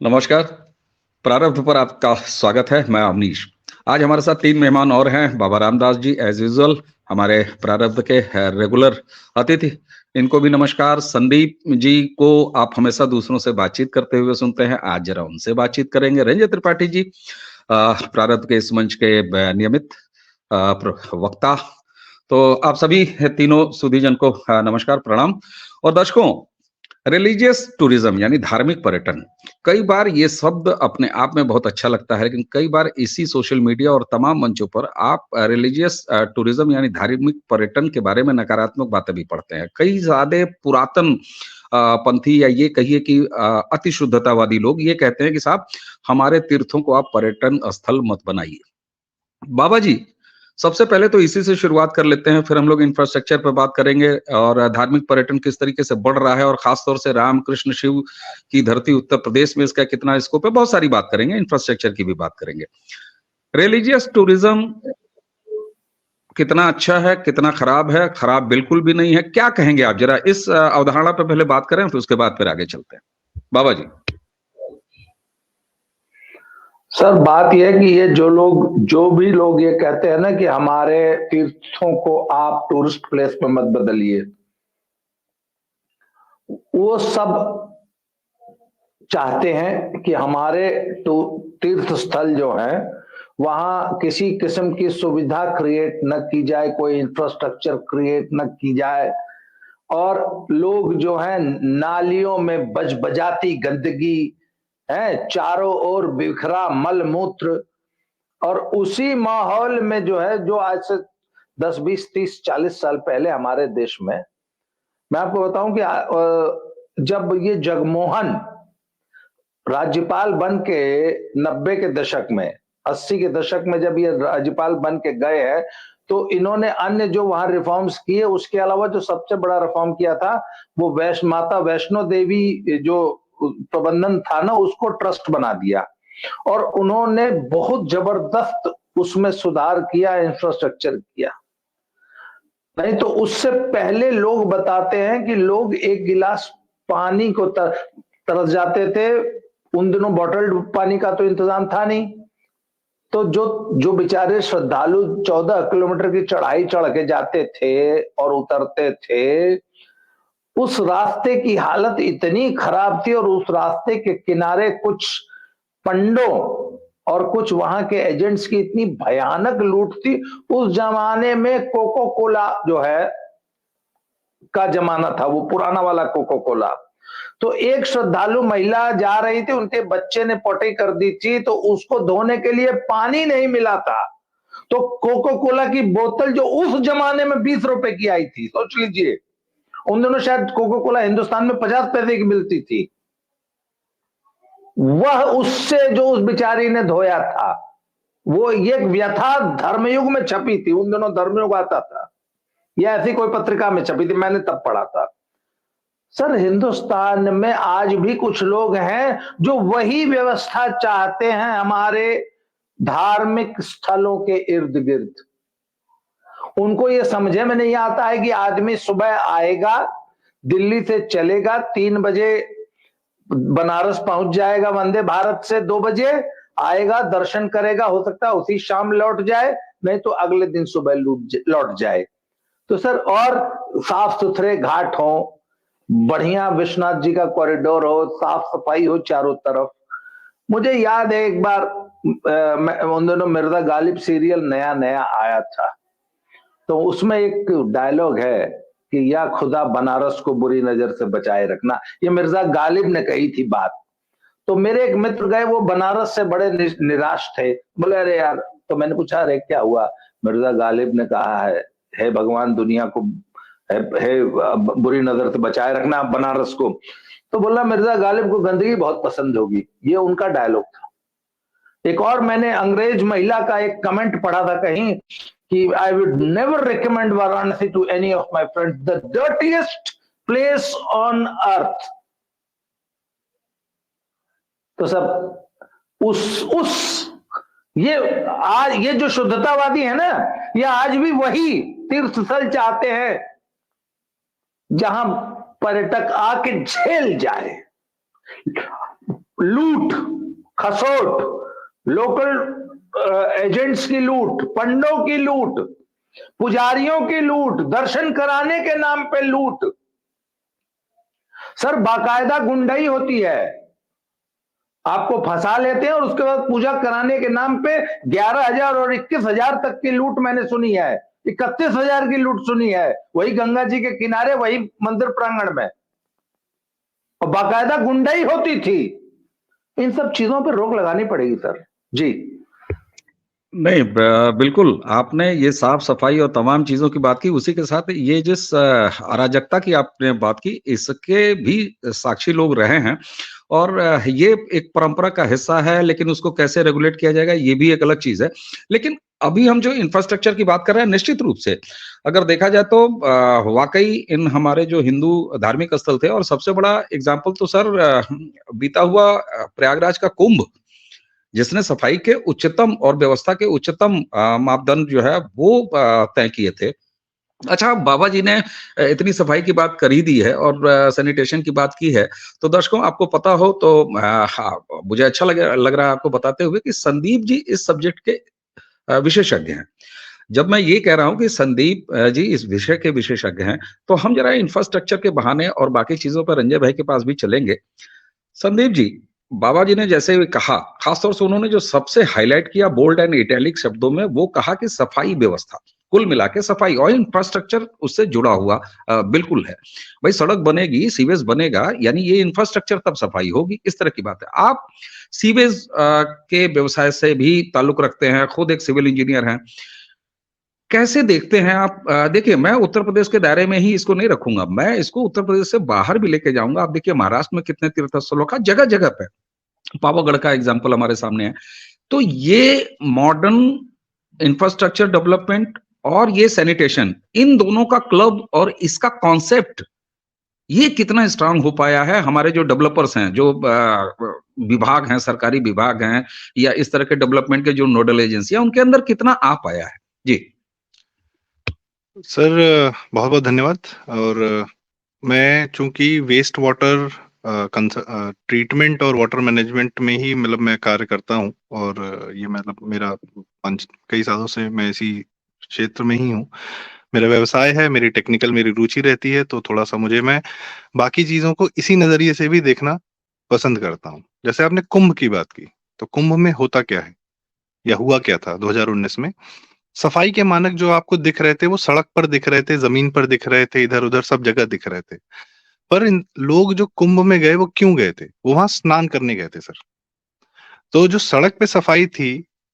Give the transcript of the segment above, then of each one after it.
नमस्कार। प्रारब्ध पर आपका स्वागत है। मैं अवनीश। आज हमारे साथ 3 मेहमान और हैं। बाबा रामदास जी एज़ यूजुअल हमारे प्रारब्ध के रेगुलर अतिथि। इनको भी नमस्कार। संदीप जी को आप हमेशा दूसरों से बातचीत करते हुए सुनते हैं, आज ज़रा उनसे बातचीत करेंगे। रंजय त्रिपाठी जी प्रारब्ध के इस मंच के नियमित वक्ता। तो आप सभी तीनों सुधीजन को नमस्कार, प्रणाम। और दर्शकों, रिलीजियस टूरिज्म यानी धार्मिक पर्यटन, कई बार ये शब्द अपने आप में बहुत अच्छा लगता है, लेकिन कई बार इसी सोशल मीडिया और तमाम मंचों पर आप रिलीजियस टूरिज्म यानी धार्मिक पर्यटन के बारे में नकारात्मक बातें भी पढ़ते हैं। कई ज्यादा पुरातन पंथी या ये कहिए कि अति शुद्धतावादी लोग ये कहते हैं कि साहब, हमारे तीर्थों को आप पर्यटन स्थल मत बनाइए। बाबा जी, सबसे पहले तो इसी से शुरुआत कर लेते हैं, फिर हम लोग इंफ्रास्ट्रक्चर पे बात करेंगे और धार्मिक पर्यटन किस तरीके से बढ़ रहा है और खास तौर से राम, कृष्ण, शिव की धरती उत्तर प्रदेश में इसका कितना स्कोप है, बहुत सारी बात करेंगे, इंफ्रास्ट्रक्चर की भी बात करेंगे। रिलीजियस टूरिज्म कितना अच्छा है, कितना खराब है? खराब बिल्कुल भी नहीं है। क्या कहेंगे आप? जरा इस अवधारणा पे पहले बात करें, फिर उसके बाद फिर आगे चलते हैं। बाबा जी। सर, बात यह है कि ये जो भी लोग ये कहते हैं ना कि हमारे तीर्थों को आप टूरिस्ट प्लेस में मत बदलिए, वो सब चाहते हैं कि हमारे तीर्थ स्थल जो है वहां किसी किस्म की सुविधा क्रिएट न की जाए, कोई इंफ्रास्ट्रक्चर क्रिएट न की जाए, और लोग जो है नालियों में बजबजाती गंदगी है, चारों ओर बिखरा मल मूत्र, और उसी माहौल में जो है, जो आज से 10, 20, 30, 40 साल पहले हमारे देश में, मैं आपको बताऊं कि जब ये जगमोहन राज्यपाल बन के 90 के दशक में, 80 के दशक में जब ये राज्यपाल बन के गए हैं, तो इन्होंने अन्य जो वहां रिफॉर्म्स किए, उसके अलावा जो सबसे बड़ा रिफॉर्म किया था वो माता वैष्णो देवी जो प्रबंधन था ना, उसको ट्रस्ट बना दिया, और उन्होंने बहुत जबरदस्त उसमें सुधार किया, इंफ्रास्ट्रक्चर किया। नहीं तो उससे पहले लोग बताते हैं कि लोग एक गिलास पानी को तरस जाते थे। उन दिनों बॉटल्ड पानी का तो इंतजाम था नहीं, तो जो बेचारे श्रद्धालु 14 किलोमीटर की चढ़ाई चढ़ के जाते थे और उतरते थे, उस रास्ते की हालत इतनी खराब थी, और उस रास्ते के किनारे कुछ पंडों और कुछ वहां के एजेंट्स की इतनी भयानक लूट थी। उस जमाने में कोको कोला जो है का जमाना था, वो पुराना वाला कोको कोला। तो एक श्रद्धालु महिला जा रही थी, उनके बच्चे ने पोटी कर दी थी, तो उसको धोने के लिए पानी नहीं मिला था, तो कोको कोला की बोतल जो उस जमाने में 20 रुपए की आई थी, सोच लीजिए, उन दिनों शायद कोको कोला हिंदुस्तान में 50 पैसे की मिलती थी, वह उससे जो उस बेचारी ने धोया था, वो ये व्यथा धर्मयुग में छपी थी। उन दिनों धर्मयुग आता था, या ऐसी कोई पत्रिका में छपी थी, मैंने तब पढ़ा था। सर, हिंदुस्तान में आज भी कुछ लोग हैं जो वही व्यवस्था चाहते हैं हमारे धार्मिक स्थलों के इर्द गिर्द। उनको ये समझे में नहीं आता है कि आदमी सुबह आएगा, दिल्ली से चलेगा, 3 बजे बनारस पहुंच जाएगा वंदे भारत से, 2 बजे आएगा, दर्शन करेगा, हो सकता है उसी शाम लौट जाए, नहीं तो अगले दिन सुबह लौट जाए। तो सर, और साफ सुथरे घाट हो, बढ़िया विश्वनाथ जी का कॉरिडोर हो, साफ सफाई हो चारों तरफ। मुझे याद है एक बार उन दिनों मिर्जा गालिब सीरियल नया नया आया था, तो उसमें एक डायलॉग है कि या खुदा बनारस को बुरी नजर से बचाए रखना। ये मिर्जा गालिब ने कही थी बात। तो मेरे एक मित्र गए, वो बनारस से बड़े निराश थे, बोले अरे यार, तो मैंने पूछा अरे क्या हुआ? मिर्जा गालिब ने कहा है, हे भगवान, दुनिया को है बुरी नजर से बचाए रखना बनारस को। तो बोला मिर्जा गालिब को गंदगी बहुत पसंद होगी, ये उनका डायलॉग था। एक और मैंने अंग्रेज महिला का एक कमेंट पढ़ा था कहीं कि I would never recommend Varanasi to any of my friends, the dirtiest place on earth. तो सब ये जो शुद्धतावादी है ना, ये आज भी वही तीर्थ स्थल चाहते हैं जहां पर्यटक आके झेल जाए। लूट खसोट, लोकल एजेंट्स की लूट, पंडों की लूट, पुजारियों की लूट, दर्शन कराने के नाम पे लूट। सर बाकायदा गुंडाई होती है, आपको फंसा लेते हैं और उसके बाद पूजा कराने के नाम पे 11,000 और 21,000 तक की लूट मैंने सुनी है, 31,000 की लूट सुनी है, वही गंगा जी के किनारे, वही मंदिर प्रांगण में, और बाकायदा गुंडाई होती थी। इन सब चीजों पर रोक लगानी पड़ेगी सर जी। नहीं, बिल्कुल आपने ये साफ सफाई और तमाम चीजों की बात की, उसी के साथ ये जिस अराजकता की आपने बात की, इसके भी साक्षी लोग रहे हैं और ये एक परंपरा का हिस्सा है, लेकिन उसको कैसे रेगुलेट किया जाएगा ये भी एक अलग चीज है। लेकिन अभी हम जो इंफ्रास्ट्रक्चर की बात कर रहे हैं, निश्चित रूप से अगर देखा जाए तो वाकई इन हमारे जो हिंदू धार्मिक स्थल थे, और सबसे बड़ा एग्जाम्पल तो सर बीता हुआ प्रयागराज का कुंभ, जिसने सफाई के उच्चतम और व्यवस्था के उच्चतम मापदंड जो है वो तय किए थे। अच्छा, बाबा जी ने इतनी सफाई की बात कर ही दी है और सैनिटेशन की बात की है, तो दर्शकों आपको पता हो तो हाँ, मुझे अच्छा लग रहा है आपको बताते हुए कि संदीप जी इस सब्जेक्ट के विशेषज्ञ हैं। जब मैं ये कह रहा हूँ कि संदीप जी इस विषय के विशेषज्ञ हैं, तो हम जरा इंफ्रास्ट्रक्चर के बहाने और बाकी चीजों पर रंजय भाई के पास भी चलेंगे। संदीप जी, बाबा जी ने जैसे भी कहा, खासतौर से उन्होंने जो सबसे हाईलाइट किया बोल्ड एंड इटैलिक शब्दों में, वो कहा कि सफाई व्यवस्था, कुल मिला के सफाई और इंफ्रास्ट्रक्चर उससे जुड़ा हुआ बिल्कुल है। भाई सड़क बनेगी, सीवेज बनेगा, यानी ये इंफ्रास्ट्रक्चर तब सफाई होगी, इस तरह की बात है। आप सीवेज के व्यवसाय से भी ताल्लुक रखते हैं, खुद एक सिविल इंजीनियर हैं। कैसे देखते हैं आप? देखिए, मैं उत्तर प्रदेश के दायरे में ही इसको नहीं रखूंगा, मैं इसको उत्तर प्रदेश से बाहर भी लेके जाऊंगा। आप देखिए महाराष्ट्र में कितने तीर्थ स्थलों का जगह जगह पे, पावागढ़ का एग्जाम्पल हमारे सामने है। तो ये मॉडर्न इंफ्रास्ट्रक्चर डेवलपमेंट और ये सैनिटेशन, इन दोनों का क्लब और इसका कॉन्सेप्ट, ये कितना स्ट्रांग हो पाया है? हमारे जो डेवलपर्स हैं, जो विभाग हैं, सरकारी विभाग हैं, या इस तरह के डेवलपमेंट के जो नोडल एजेंसियां, उनके अंदर कितना आ पाया है? जी सर, बहुत बहुत धन्यवाद। और मैं चूंकि वेस्ट वाटर ट्रीटमेंट और वाटर मैनेजमेंट में ही मतलब मैं कार्य करता हूँ, और ये मतलब मेरा कई सालों से मैं इसी क्षेत्र में ही हूँ। मेरा व्यवसाय है, मेरी टेक्निकल मेरी रुचि रहती है, तो थोड़ा सा मैं बाकी चीजों को इसी नजरिए से भी देखना पसंद करता हूँ। जैसे आपने कुंभ की बात की, तो कुंभ में होता क्या है या हुआ क्या था 2019 में? सफाई के मानक जो आपको दिख रहे थे वो सड़क पर दिख रहे थे, जमीन पर दिख रहे थे, इधर उधर सब जगह दिख रहे थे। पर इन लोग जो कुंभ में गए वो क्यों गए थे? वो वहां स्नान करने गए थे सर। तो जो सड़क पे सफाई थी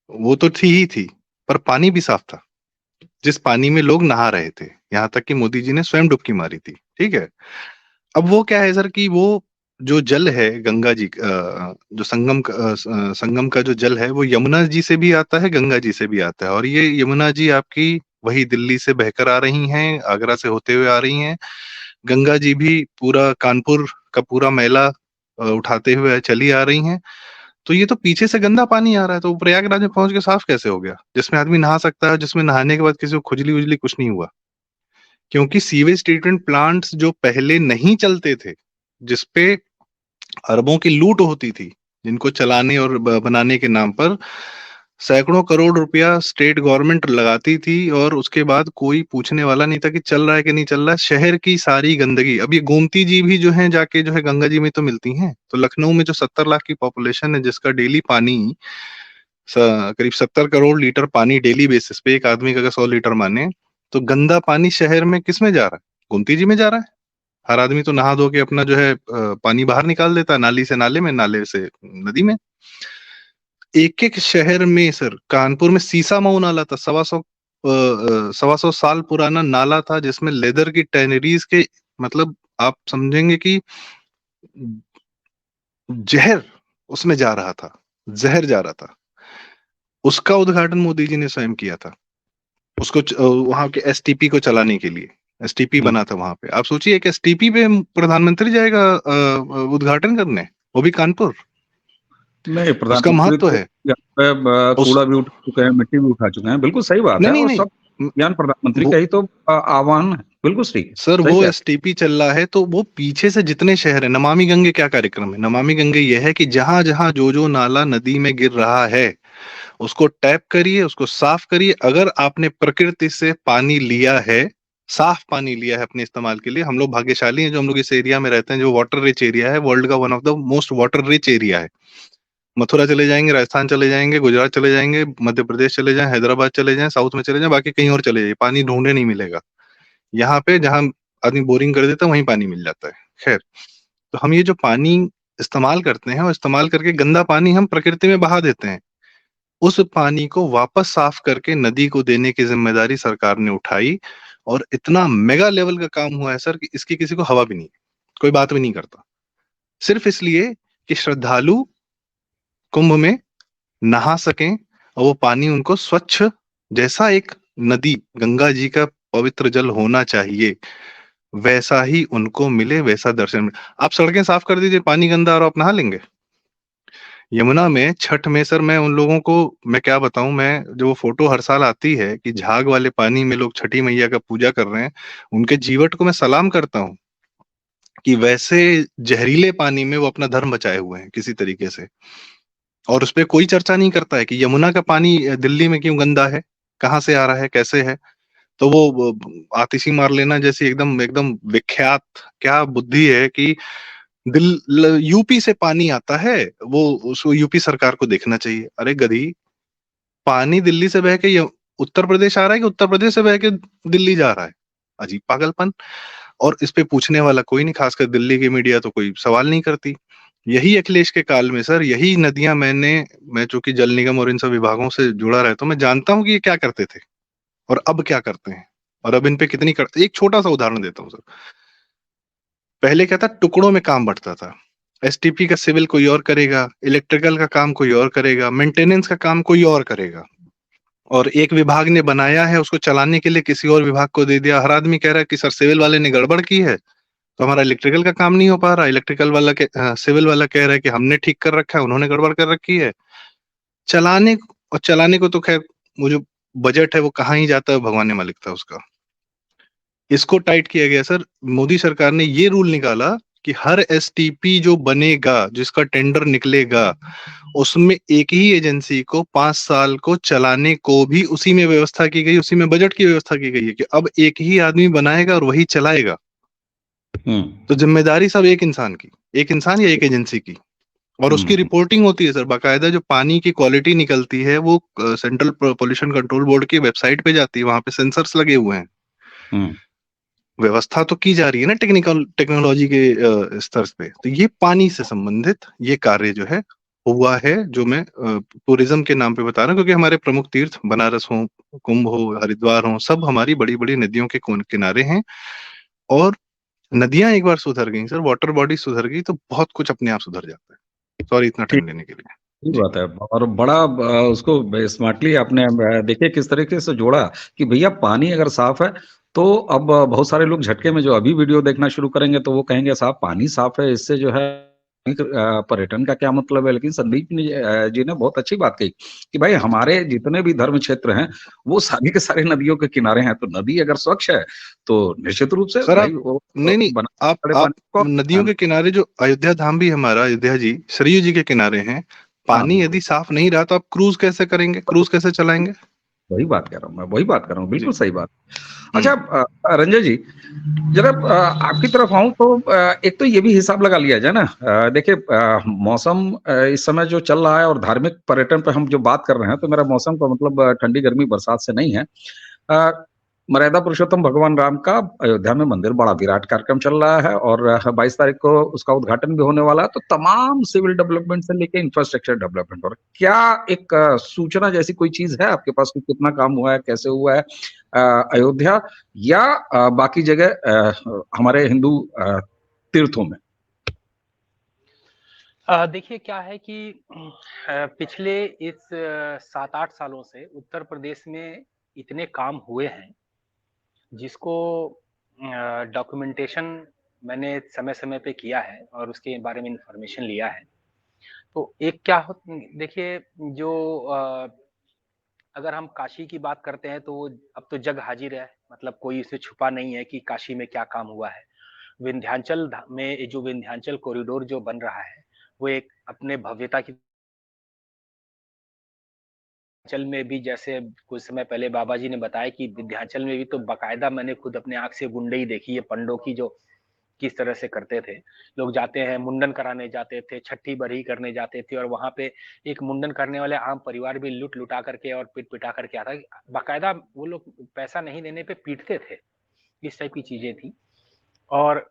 वो तो ही थी, पर पानी भी साफ था, जिस पानी में लोग नहा रहे थे। यहाँ तक कि मोदी जी ने स्वयं डुबकी मारी थी। ठीक है। अब वो क्या है सर कि वो जो जल है गंगा जी जो संगम का जो जल है वो यमुना जी से भी आता है, गंगा जी से भी आता है। और ये यमुना जी आपकी वही दिल्ली से बहकर आ रही हैं, आगरा से होते हुए आ रही हैं। गंगा जी भी पूरा कानपुर का पूरा मैला उठाते हुए चली आ रही हैं। तो ये तो पीछे से गंदा पानी आ रहा है, तो प्रयागराज में पहुंच के साफ कैसे हो गया, जिसमें आदमी नहा सकता है, जिसमें नहाने के बाद किसी को खुजली उजली कुछ नहीं हुआ? क्योंकि सीवेज ट्रीटमेंट प्लांट्स जो पहले नहीं चलते थे, जिसपे अरबों की लूट होती थी, जिनको चलाने और बनाने के नाम पर सैकड़ों करोड़ रुपया स्टेट गवर्नमेंट लगाती थी, और उसके बाद कोई पूछने वाला नहीं था कि चल रहा है कि नहीं चल रहा है। शहर की सारी गंदगी, अब ये गोमती जी भी जो है जाके जो है गंगा जी में तो मिलती हैं। तो लखनऊ में जो 70 लाख की पॉपुलेशन है, जिसका डेली पानी करीब 70 करोड़ लीटर पानी डेली बेसिस पे, एक आदमी का अगर 100 लीटर माने, तो गंदा पानी शहर में किस में जा रहा है? गोमती जी में जा रहा है। हर आदमी तो नहा धो के अपना जो है पानी बाहर निकाल देता है, नाली से नाले में, नाले से नदी में। एक एक शहर में सर, कानपुर में सीसा मऊ नाला था, 125 साल पुराना नाला था, जिसमें लेदर की टैनरीज के मतलब आप समझेंगे कि जहर उसमें जा रहा था, जहर जा रहा था। उसका उद्घाटन मोदी जी ने स्वयं किया था, उसको वहां के एसटीपी को चलाने के लिए। एसटीपी बना था वहां पे। आप सोचिए एक एसटीपी पे प्रधानमंत्री जाएगा उद्घाटन करने, वो भी कानपुर। नहीं, उसका महत्व है। कूड़ा भी उठा चुके हैं, मिट्टी भी उठा चुके हैं, बिल्कुल सही बात है। नहीं और नहीं सब ज्ञान प्रधानमंत्री वो का ही तो आह्वान है। बिल्कुल सही सर सही वो कह एसटीपी चल रहा है, तो वो पीछे से जितने शहर है, नमामि गंगे क्या कार्यक्रम है, नमामि गंगे ये है कि जहां जहां जो जो नाला नदी में गिर रहा है उसको टैप करिए, उसको साफ करिए। अगर आपने प्रकृति से पानी लिया है, साफ पानी लिया है अपने इस्तेमाल के लिए, हम लोग भाग्यशाली हैं जो हम लोग इस एरिया में रहते हैं, जो वाटर रिच एरिया है, वर्ल्ड का one of the most water rich area है। मथुरा चले जाएंगे, राजस्थान चले जाएंगे, गुजरात चले जाएंगे, मध्य प्रदेश चले जाएं, हैदराबाद चले जाएं, साउथ में चले जाएं, बाकी कहीं और चले जाइए, पानी ढूंढे नहीं मिलेगा। यहाँ पे जहां आदमी बोरिंग कर देता है वहीं पानी मिल जाता है। खैर, तो हम ये जो पानी इस्तेमाल करते हैं और इस्तेमाल करके गंदा पानी हम प्रकृति में बहा देते हैं, उस पानी को वापस साफ करके नदी को देने की जिम्मेदारी सरकार ने उठाई। और इतना मेगा लेवल का काम हुआ है सर कि इसकी किसी को हवा भी नहीं है, कोई बात भी नहीं करता। सिर्फ इसलिए कि श्रद्धालु कुंभ में नहा सकें और वो पानी उनको स्वच्छ, जैसा एक नदी गंगा जी का पवित्र जल होना चाहिए वैसा ही उनको मिले, वैसा दर्शन मिले। आप सड़कें साफ कर दीजिए, पानी गंदा और आप नहा लेंगे। यमुना में छठ में सर, मैं उन लोगों को मैं क्या बताऊं, मैं जो फोटो हर साल आती है कि झाग वाले पानी में लोग छठी मैया का पूजा कर रहे हैं, उनके जीवट को मैं सलाम करता हूं कि वैसे जहरीले पानी में वो अपना धर्म बचाए हुए हैं किसी तरीके से। और उस पर कोई चर्चा नहीं करता है कि यमुना का पानी दिल्ली में क्यों गंदा है, कहाँ से आ रहा है, कैसे है। तो वो आतिशी मार लेना जैसी एकदम एकदम विख्यात क्या बुद्धि है कि यूपी से पानी आता है, वो उसको यूपी सरकार को देखना चाहिए। अरे गधी, पानी दिल्ली से बह के उत्तर प्रदेश आ रहा है कि उत्तर प्रदेश से बह के दिल्ली जा रहा है? अजीब पागलपन। और इस पे पूछने वाला कोई नहीं, खासकर दिल्ली की मीडिया तो कोई सवाल नहीं करती। यही अखिलेश के काल में सर, यही नदियां मैं चूंकि जल निगम और इन सब विभागों से जुड़ा रहता हूं, मैं जानता हूं कि ये क्या करते थे और अब क्या करते हैं, और अब इन पे कितनी एक छोटा सा उदाहरण देता हूँ सर। पहले क्या था, टुकड़ों में काम बंटता था। एसटीपी का सिविल कोई और करेगा, इलेक्ट्रिकल का काम कोई और करेगा, मेंटेनेंस का काम कोई और करेगा। और एक विभाग ने बनाया है, उसको चलाने के लिए किसी और विभाग को दे दिया। हर आदमी कह रहा है कि सर सिविल वाले ने गड़बड़ की है तो हमारा इलेक्ट्रिकल का काम नहीं हो पा रहा। इलेक्ट्रिकल वाला के सिविल वाला कह रहा है कि हमने ठीक कर रखा है, उन्होंने गड़बड़ कर रखी है। चलाने और चलाने को तो खैर, वो जो बजट है वो कहाँ ही जाता है, भगवान ने मालिक था उसका। इसको टाइट किया गया सर। मोदी सरकार ने ये रूल निकाला कि हर एसटीपी जो बनेगा, जिसका टेंडर निकलेगा, उसमें एक ही एजेंसी को 5 साल को चलाने को भी उसी में व्यवस्था की गई, उसी में बजट की व्यवस्था की गई है कि अब एक ही आदमी बनाएगा और वही चलाएगा। तो जिम्मेदारी सब एक इंसान की, एक इंसान या एक एजेंसी की। और उसकी रिपोर्टिंग होती है सर बाकायदा। जो पानी की क्वालिटी निकलती है वो सेंट्रल पोल्यूशन कंट्रोल बोर्ड की वेबसाइट पे जाती है, वहां पे सेंसर्स लगे हुए हैं। व्यवस्था तो की जा रही है ना टेक्नोलॉजी के स्तर पे। तो ये पानी से संबंधित ये कार्य जो है हुआ है, जो मैं टूरिज्म के नाम पे बता रहा हूँ, क्योंकि हमारे प्रमुख तीर्थ बनारस हो, कुंभ हो, हरिद्वार हो, सब हमारी बड़ी बड़ी नदियों के किनारे हैं। और नदियां एक बार सुधर गई सर, वाटर बॉडी सुधर गई, तो बहुत कुछ अपने आप सुधर जाता है। सॉरी इतना टाइम लेने के लिए। ठीक जी बात है। और बड़ा उसको स्मार्टली आपने देखिए किस तरीके से जोड़ा कि भैया पानी अगर साफ है तो अब बहुत सारे लोग झटके में जो अभी वीडियो देखना शुरू करेंगे तो वो कहेंगे साहब पानी साफ है, इससे जो है पर्यटन का क्या मतलब है। लेकिन संदीप जी ने बहुत अच्छी बात कही कि भाई हमारे जितने भी धर्म क्षेत्र हैं वो सारे के सारे नदियों के किनारे हैं, तो नदी अगर स्वच्छ है तो निश्चित रूप से सर, भाई आप वो नहीं नहीं, बना खड़े आप पानी को। नदियों के किनारे, जो अयोध्या धाम भी हमारा, अयोध्या जी सरयू जी के किनारे हैं, हाँ पानी यदि साफ नहीं रहा तो आप क्रूज कैसे करेंगे, क्रूज कैसे चलाएंगे? वही बात कर रहा हूँ मैं, वही बात कर रहा हूँ, जी। बिल्कुल सही बात। अच्छा हम्म। रंजय जी, जरा आपकी तरफ आऊं तो एक तो ये भी हिसाब लगा लिया जाए ना। देखिए मौसम इस समय जो चल रहा है और धार्मिक पर्यटन पे हम जो बात कर रहे हैं, तो मेरा मौसम का मतलब ठंडी गर्मी बरसात से नहीं है। अ, मर्यादा पुरुषोत्तम भगवान राम का अयोध्या में मंदिर बड़ा विराट कार्यक्रम चल रहा है और 22 तारीख को उसका उद्घाटन भी होने वाला है। तो तमाम सिविल डेवलपमेंट से लेके इंफ्रास्ट्रक्चर डेवलपमेंट, और क्या एक सूचना जैसी कोई चीज है आपके पास कि कितना काम हुआ है, कैसे हुआ है अयोध्या या बाकी जगह हमारे हिंदू तीर्थों में? देखिए क्या है कि पिछले इस 7-8 सालों से उत्तर प्रदेश में इतने काम हुए हैं जिसको डॉक्यूमेंटेशन मैंने समय-समय पे किया है और उसके बारे में इन्फॉर्मेशन लिया है। तो एक क्या हो देखिए जो अगर हम काशी की बात करते हैं तो अब तो जग हाजिर है, मतलब कोई इसे छुपा नहीं है कि काशी में क्या काम हुआ है। में जो विंध्याचल कॉरिडोर जो बन रहा है, वो एक अपने भव्यता की विंध्याचल में भी, जैसे कुछ समय पहले बाबा जी ने बताया कि विंध्याचल में भी तो बाकायदा मैंने खुद अपने आंख से गुंडई देखी है पंडों की, जो किस तरह से करते थे। लोग जाते हैं, मुंडन कराने जाते थे, छठी बरही करने जाते थे, और वहां पे एक मुंडन करने वाले आम परिवार भी लुट लुटा करके और पिट पिटा करके आता, बाकायदा वो लोग पैसा नहीं देने पे पीटते थे। इस टाइप की चीजें थी। और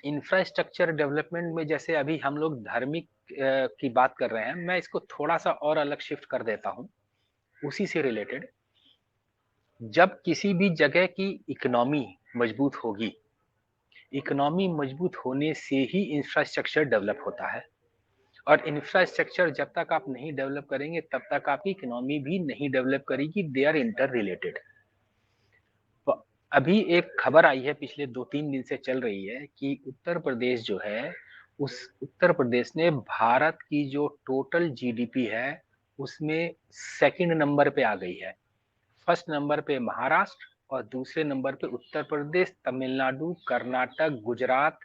इंफ्रास्ट्रक्चर डेवलपमेंट में जैसे अभी हम लोग धार्मिक की बात कर रहे हैं, मैं इसको थोड़ा सा और अलग शिफ्ट कर देता हूँ उसी से रिलेटेड। जब किसी भी जगह की इकोनॉमी मजबूत होगी, इकोनॉमी मजबूत होने से ही इंफ्रास्ट्रक्चर डेवलप होता है, और इंफ्रास्ट्रक्चर जब तक आप नहीं डेवलप करेंगे तब तक आपकी इकोनॉमी भी नहीं डेवलप करेगी। They are interrelated. अभी एक खबर आई है, पिछले 2-3 दिन से चल रही है, कि उत्तर प्रदेश जो है, उस उत्तर प्रदेश ने भारत की जो टोटल जीडीपी है उसमें सेकंड नंबर पे आ गई है। फर्स्ट नंबर पे महाराष्ट्र और दूसरे नंबर पे उत्तर प्रदेश, तमिलनाडु, कर्नाटक, गुजरात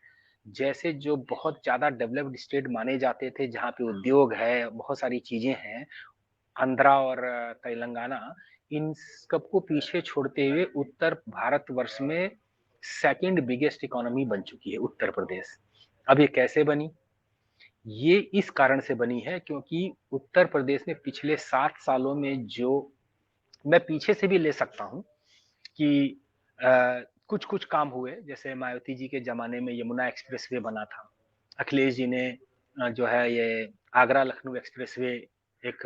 जैसे जो बहुत ज्यादा डेवलप्ड स्टेट माने जाते थे, जहाँ पे उद्योग है, बहुत सारी चीजें हैं, आंध्रा और तेलंगाना, इन सबको पीछे छोड़ते हुए उत्तर भारतवर्ष में सेकंड बिगेस्ट इकोनॉमी बन चुकी है उत्तर प्रदेश। अब ये कैसे बनी? ये इस कारण से बनी है क्योंकि उत्तर प्रदेश में पिछले 7 सालों में, जो मैं पीछे से भी ले सकता हूँ कि कुछ कुछ काम हुए, जैसे मायावती जी के जमाने में यमुना एक्सप्रेसवे बना था, अखिलेश जी ने जो है ये आगरा लखनऊ एक्सप्रेसवे एक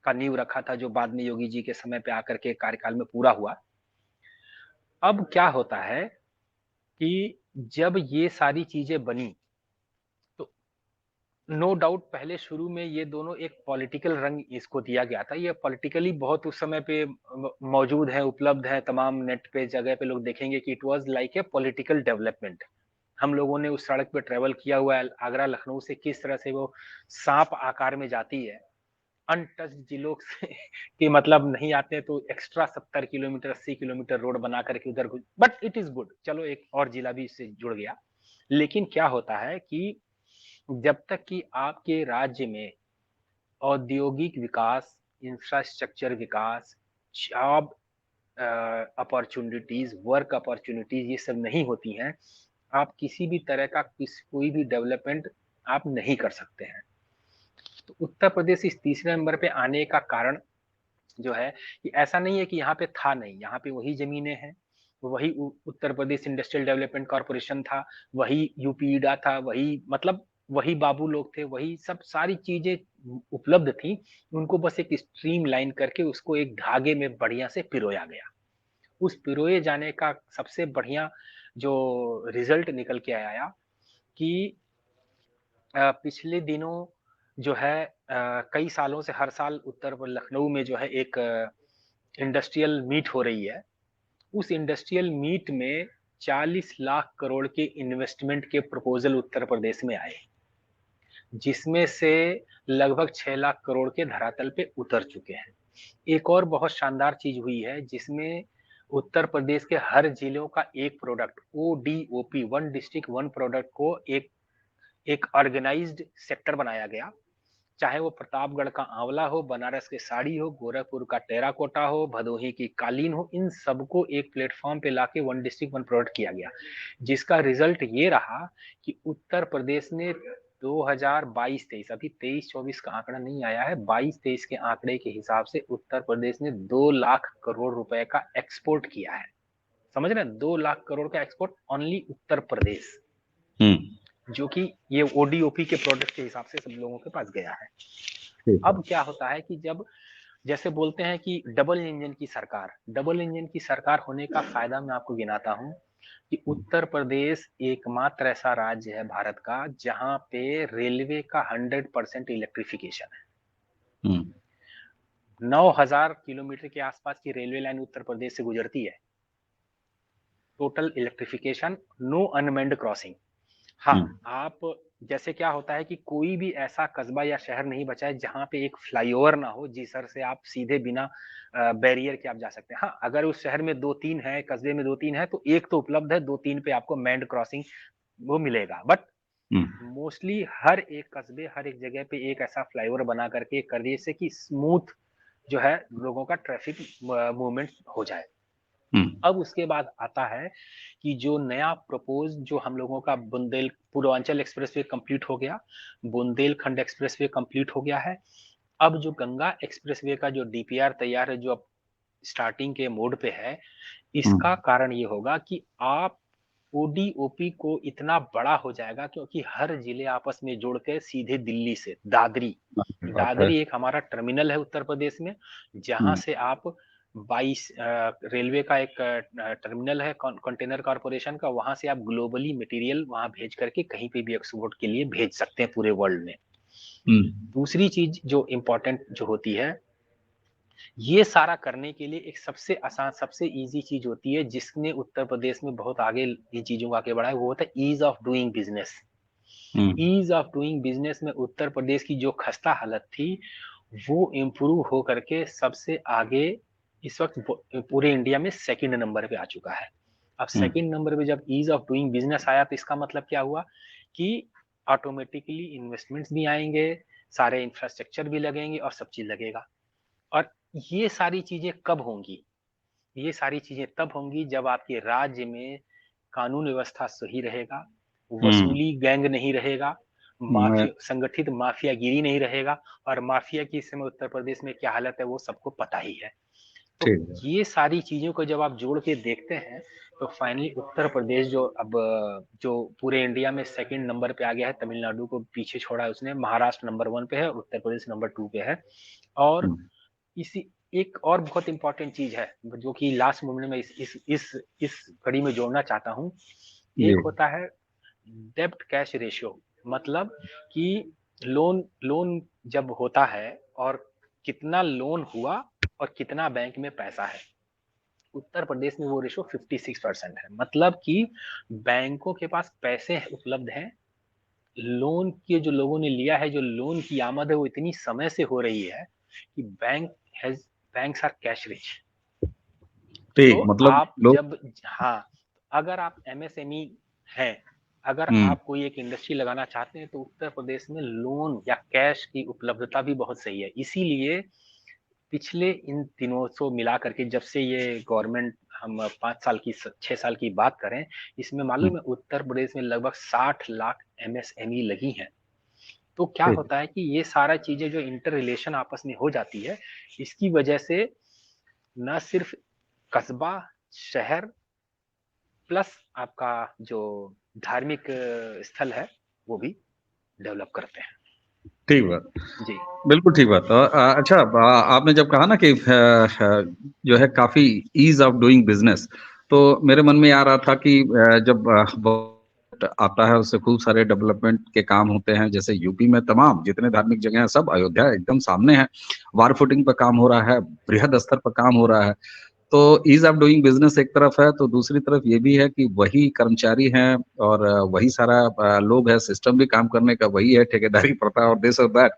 का नींव रखा था, जो बाद में योगी जी के समय पे आकर के कार्यकाल में पूरा हुआ। अब क्या होता है कि जब ये सारी चीजें बनी तो नो डाउट पहले शुरू में ये दोनों एक पॉलिटिकल रंग इसको दिया गया था। ये पॉलिटिकली बहुत उस समय पे मौजूद है, उपलब्ध है, तमाम नेट पे जगह पे लोग देखेंगे कि it was like a political development. हम लोगों ने उस सड़क पे ट्रेवल किया हुआ है, आगरा लखनऊ से किस तरह से वो सांप आकार में जाती है, अनटच्ड जिलों से कि मतलब नहीं आते तो एक्स्ट्रा 70 किलोमीटर 80 किलोमीटर रोड बना करके उधर, बट इट इज गुड, चलो एक और जिला भी इससे जुड़ गया। लेकिन क्या होता है कि जब तक कि आपके राज्य में औद्योगिक विकास, इंफ्रास्ट्रक्चर विकास, जॉब अपॉर्चुनिटीज, वर्क अपॉर्चुनिटीज ये सब नहीं होती हैं, आप किसी भी तरह का कोई भी डेवलपमेंट आप नहीं कर सकते हैं। तो उत्तर प्रदेश इस तीसरे नंबर पे आने का कारण जो है कि ऐसा नहीं है कि यहाँ पे था नहीं, यहाँ पे वही जमीनें हैं, वही Uttar Pradesh industrial development corporation था, वही यूपीईडा था, वही मतलब वही बाबू लोग थे, वही सब सारी चीजें उपलब्ध थी। उनको बस एक स्ट्रीम लाइन करके उसको एक धागे में बढ़िया से पिरोया गया। उस पिरोए जाने का सबसे बढ़िया जो रिजल्ट निकल के आया कि पिछले दिनों जो है कई सालों से हर साल उत्तर लखनऊ में जो है एक इंडस्ट्रियल मीट हो रही है। उस इंडस्ट्रियल मीट में 40 लाख करोड़ के इन्वेस्टमेंट के प्रपोजल उत्तर प्रदेश में आए, जिसमें से लगभग 6 लाख करोड़ के धरातल पे उतर चुके हैं। एक और बहुत शानदार चीज हुई है जिसमें उत्तर प्रदेश के हर जिलों का एक product, ODOP, one district one product को एक ऑर्गेनाइज्ड सेक्टर बनाया गया। चाहे वो प्रतापगढ़ का आंवला हो, बनारस की साड़ी हो, गोरखपुर का टेराकोटा हो, भदोही की कालीन हो, इन सबको एक प्लेटफॉर्म पे लाके वन डिस्ट्रिक्ट वन प्रोडक्ट किया गया, जिसका रिजल्ट ये रहा कि उत्तर प्रदेश ने 2022-23, अभी 23-24 का आंकड़ा नहीं आया है, 22-23 के आंकड़े के हिसाब से उत्तर प्रदेश ने 2 लाख करोड़ रुपए का एक्सपोर्ट किया है। समझ रहे हैं? 2 लाख करोड़ का एक्सपोर्ट ओनली उत्तर प्रदेश, जो कि ये ODOP के प्रोडक्ट के हिसाब से सब लोगों के पास गया है। अब क्या होता है कि जब जैसे बोलते हैं कि डबल इंजन की सरकार होने का फायदा मैं आपको गिनाता हूं कि उत्तर प्रदेश एकमात्र ऐसा राज्य है भारत का जहां पे रेलवे का 100% इलेक्ट्रिफिकेशन है। 9,000 किलोमीटर के आसपास की रेलवे लाइन उत्तर प्रदेश से गुजरती है, total electrification, no unmanned crossing. हाँ, आप जैसे क्या होता है कि कोई भी ऐसा कस्बा या शहर नहीं बचा है जहाँ पे एक फ्लाईओवर ना हो जिस सर से आप सीधे बिना बैरियर के आप जा सकते हैं। हाँ, अगर उस शहर में 2-3 है, कस्बे में 2-3 है तो एक तो उपलब्ध है, 2-3 पे आपको मैन्ड क्रॉसिंग वो मिलेगा। बट मोस्टली हर एक कस्बे, हर एक जगह पे एक ऐसा फ्लाईओवर बना करके कर दिए जिससे कि स्मूथ जो है लोगों का ट्रैफिक मूवमेंट हो जाए। अब उसके बाद आता है कि जो नया प्रपोज जो हम लोगों का पूर्वांचल एक्सप्रेसवे कंप्लीट हो गया, बुंदेलखंड एक्सप्रेसवे कंप्लीट हो गया है। अब जो गंगा एक्सप्रेसवे का जो डीपीआर तैयार है, जो अब स्टार्टिंग के मोड पे है, इसका कारण ये होगा कि आप ओडीओपी को इतना बड़ा हो जाएगा क्योंकि हर जिले आपस में जोड़ के सीधे दिल्ली से दादरी एक हमारा टर्मिनल है उत्तर प्रदेश में, जहां से आप 22 रेलवे का एक टर्मिनल है कंटेनर कॉर्पोरेशन का, वहां से आप ग्लोबली मटेरियल वहां भेज करके कहीं पे भी एक्सपोर्ट के लिए भेज सकते हैं पूरे वर्ल्ड में। दूसरी चीज जो इंपॉर्टेंट जो होती है, ये सारा करने के लिए एक सबसे आसान सबसे इजी चीज होती है जिसने उत्तर प्रदेश में बहुत आगे इन चीजों को आगे बढ़ाया, वो होता है ease of doing business. Ease of doing business में उत्तर प्रदेश की जो खस्ता हालत थी वो इम्प्रूव हो करके सबसे आगे इस वक्त पूरे इंडिया में सेकंड नंबर पे आ चुका है। अब सेकंड नंबर पे जब ईज ऑफ डूइंग बिजनेस आया तो इसका मतलब क्या हुआ कि ऑटोमेटिकली इन्वेस्टमेंट्स भी आएंगे, सारे इंफ्रास्ट्रक्चर भी लगेंगे और सब चीज लगेगा। और ये सारी चीजें कब होंगी? ये सारी चीजें तब होंगी जब आपके राज्य में कानून व्यवस्था सही रहेगा, वसूली गैंग नहीं रहेगा, संगठित माफियागिरी नहीं रहेगा। और माफिया की इस समय उत्तर प्रदेश में क्या हालत है वो सबको पता ही है। तो ये सारी चीजों को जब आप जोड़ के देखते हैं तो फाइनली उत्तर प्रदेश जो अब जो पूरे इंडिया में सेकंड नंबर पे आ गया है, तमिलनाडु को पीछे छोड़ा है उसने, महाराष्ट्र नंबर 1 पे है, उत्तर प्रदेश नंबर 2 पे है। और इसी एक और बहुत इंपॉर्टेंट चीज है जो कि लास्ट मोमेंट में इस कड़ी में जोड़ना चाहता हूँ। एक होता है डेब्ट कैश रेशियो, मतलब कि लोन जब होता है और कितना लोन हुआ और कितना बैंक में पैसा है। उत्तर प्रदेश में वो रेशियो 56% है, मतलब कि बैंकों के पास पैसे उपलब्ध हैं, लोन के जो लोगों ने लिया है, जो लोन की आमद है वो इतनी समय से हो रही है कि बैंक्स आर कैश रिच। तो मतलब आप जब अगर आप एमएसएमई हैं, अगर आप कोई एक इंडस्ट्री लगाना चाहते हैं तो उत्तर प्रदेश में लोन या कैश की उपलब्धता भी बहुत सही है। इसीलिए पिछले इन दिनों से मिला करके जब से ये गवर्नमेंट हम 5 साल की 6 साल की बात करें, इसमें मालूम है उत्तर प्रदेश में लगभग 60 लाख एमएसएमई लगी हैं। तो क्या होता है कि ये सारा चीजें जो इंटर रिलेशन आपस में हो जाती है, इसकी वजह से न सिर्फ कस्बा शहर प्लस आपका जो धार्मिक स्थल है वो भी डेवलप करते हैं। ठीक बात जी, बिल्कुल ठीक बात। अच्छा, आपने जब कहा ना कि जो है काफी ईज ऑफ डूइंग बिजनेस, तो मेरे मन में आ रहा था कि जब आता है उससे खूब सारे डेवलपमेंट के काम होते हैं। जैसे यूपी में तमाम जितने धार्मिक जगह हैं सब अयोध्या एकदम सामने है, वार फुटिंग पर काम हो रहा है, बृहद स्तर पर काम हो रहा है। तो ईज ऑफ डूइंग बिजनेस एक तरफ है, तो दूसरी तरफ ये भी है कि वही कर्मचारी हैं और वही सारा लोग है, सिस्टम भी काम करने का वही है, ठेकेदारी प्रथा और दिस और दैट।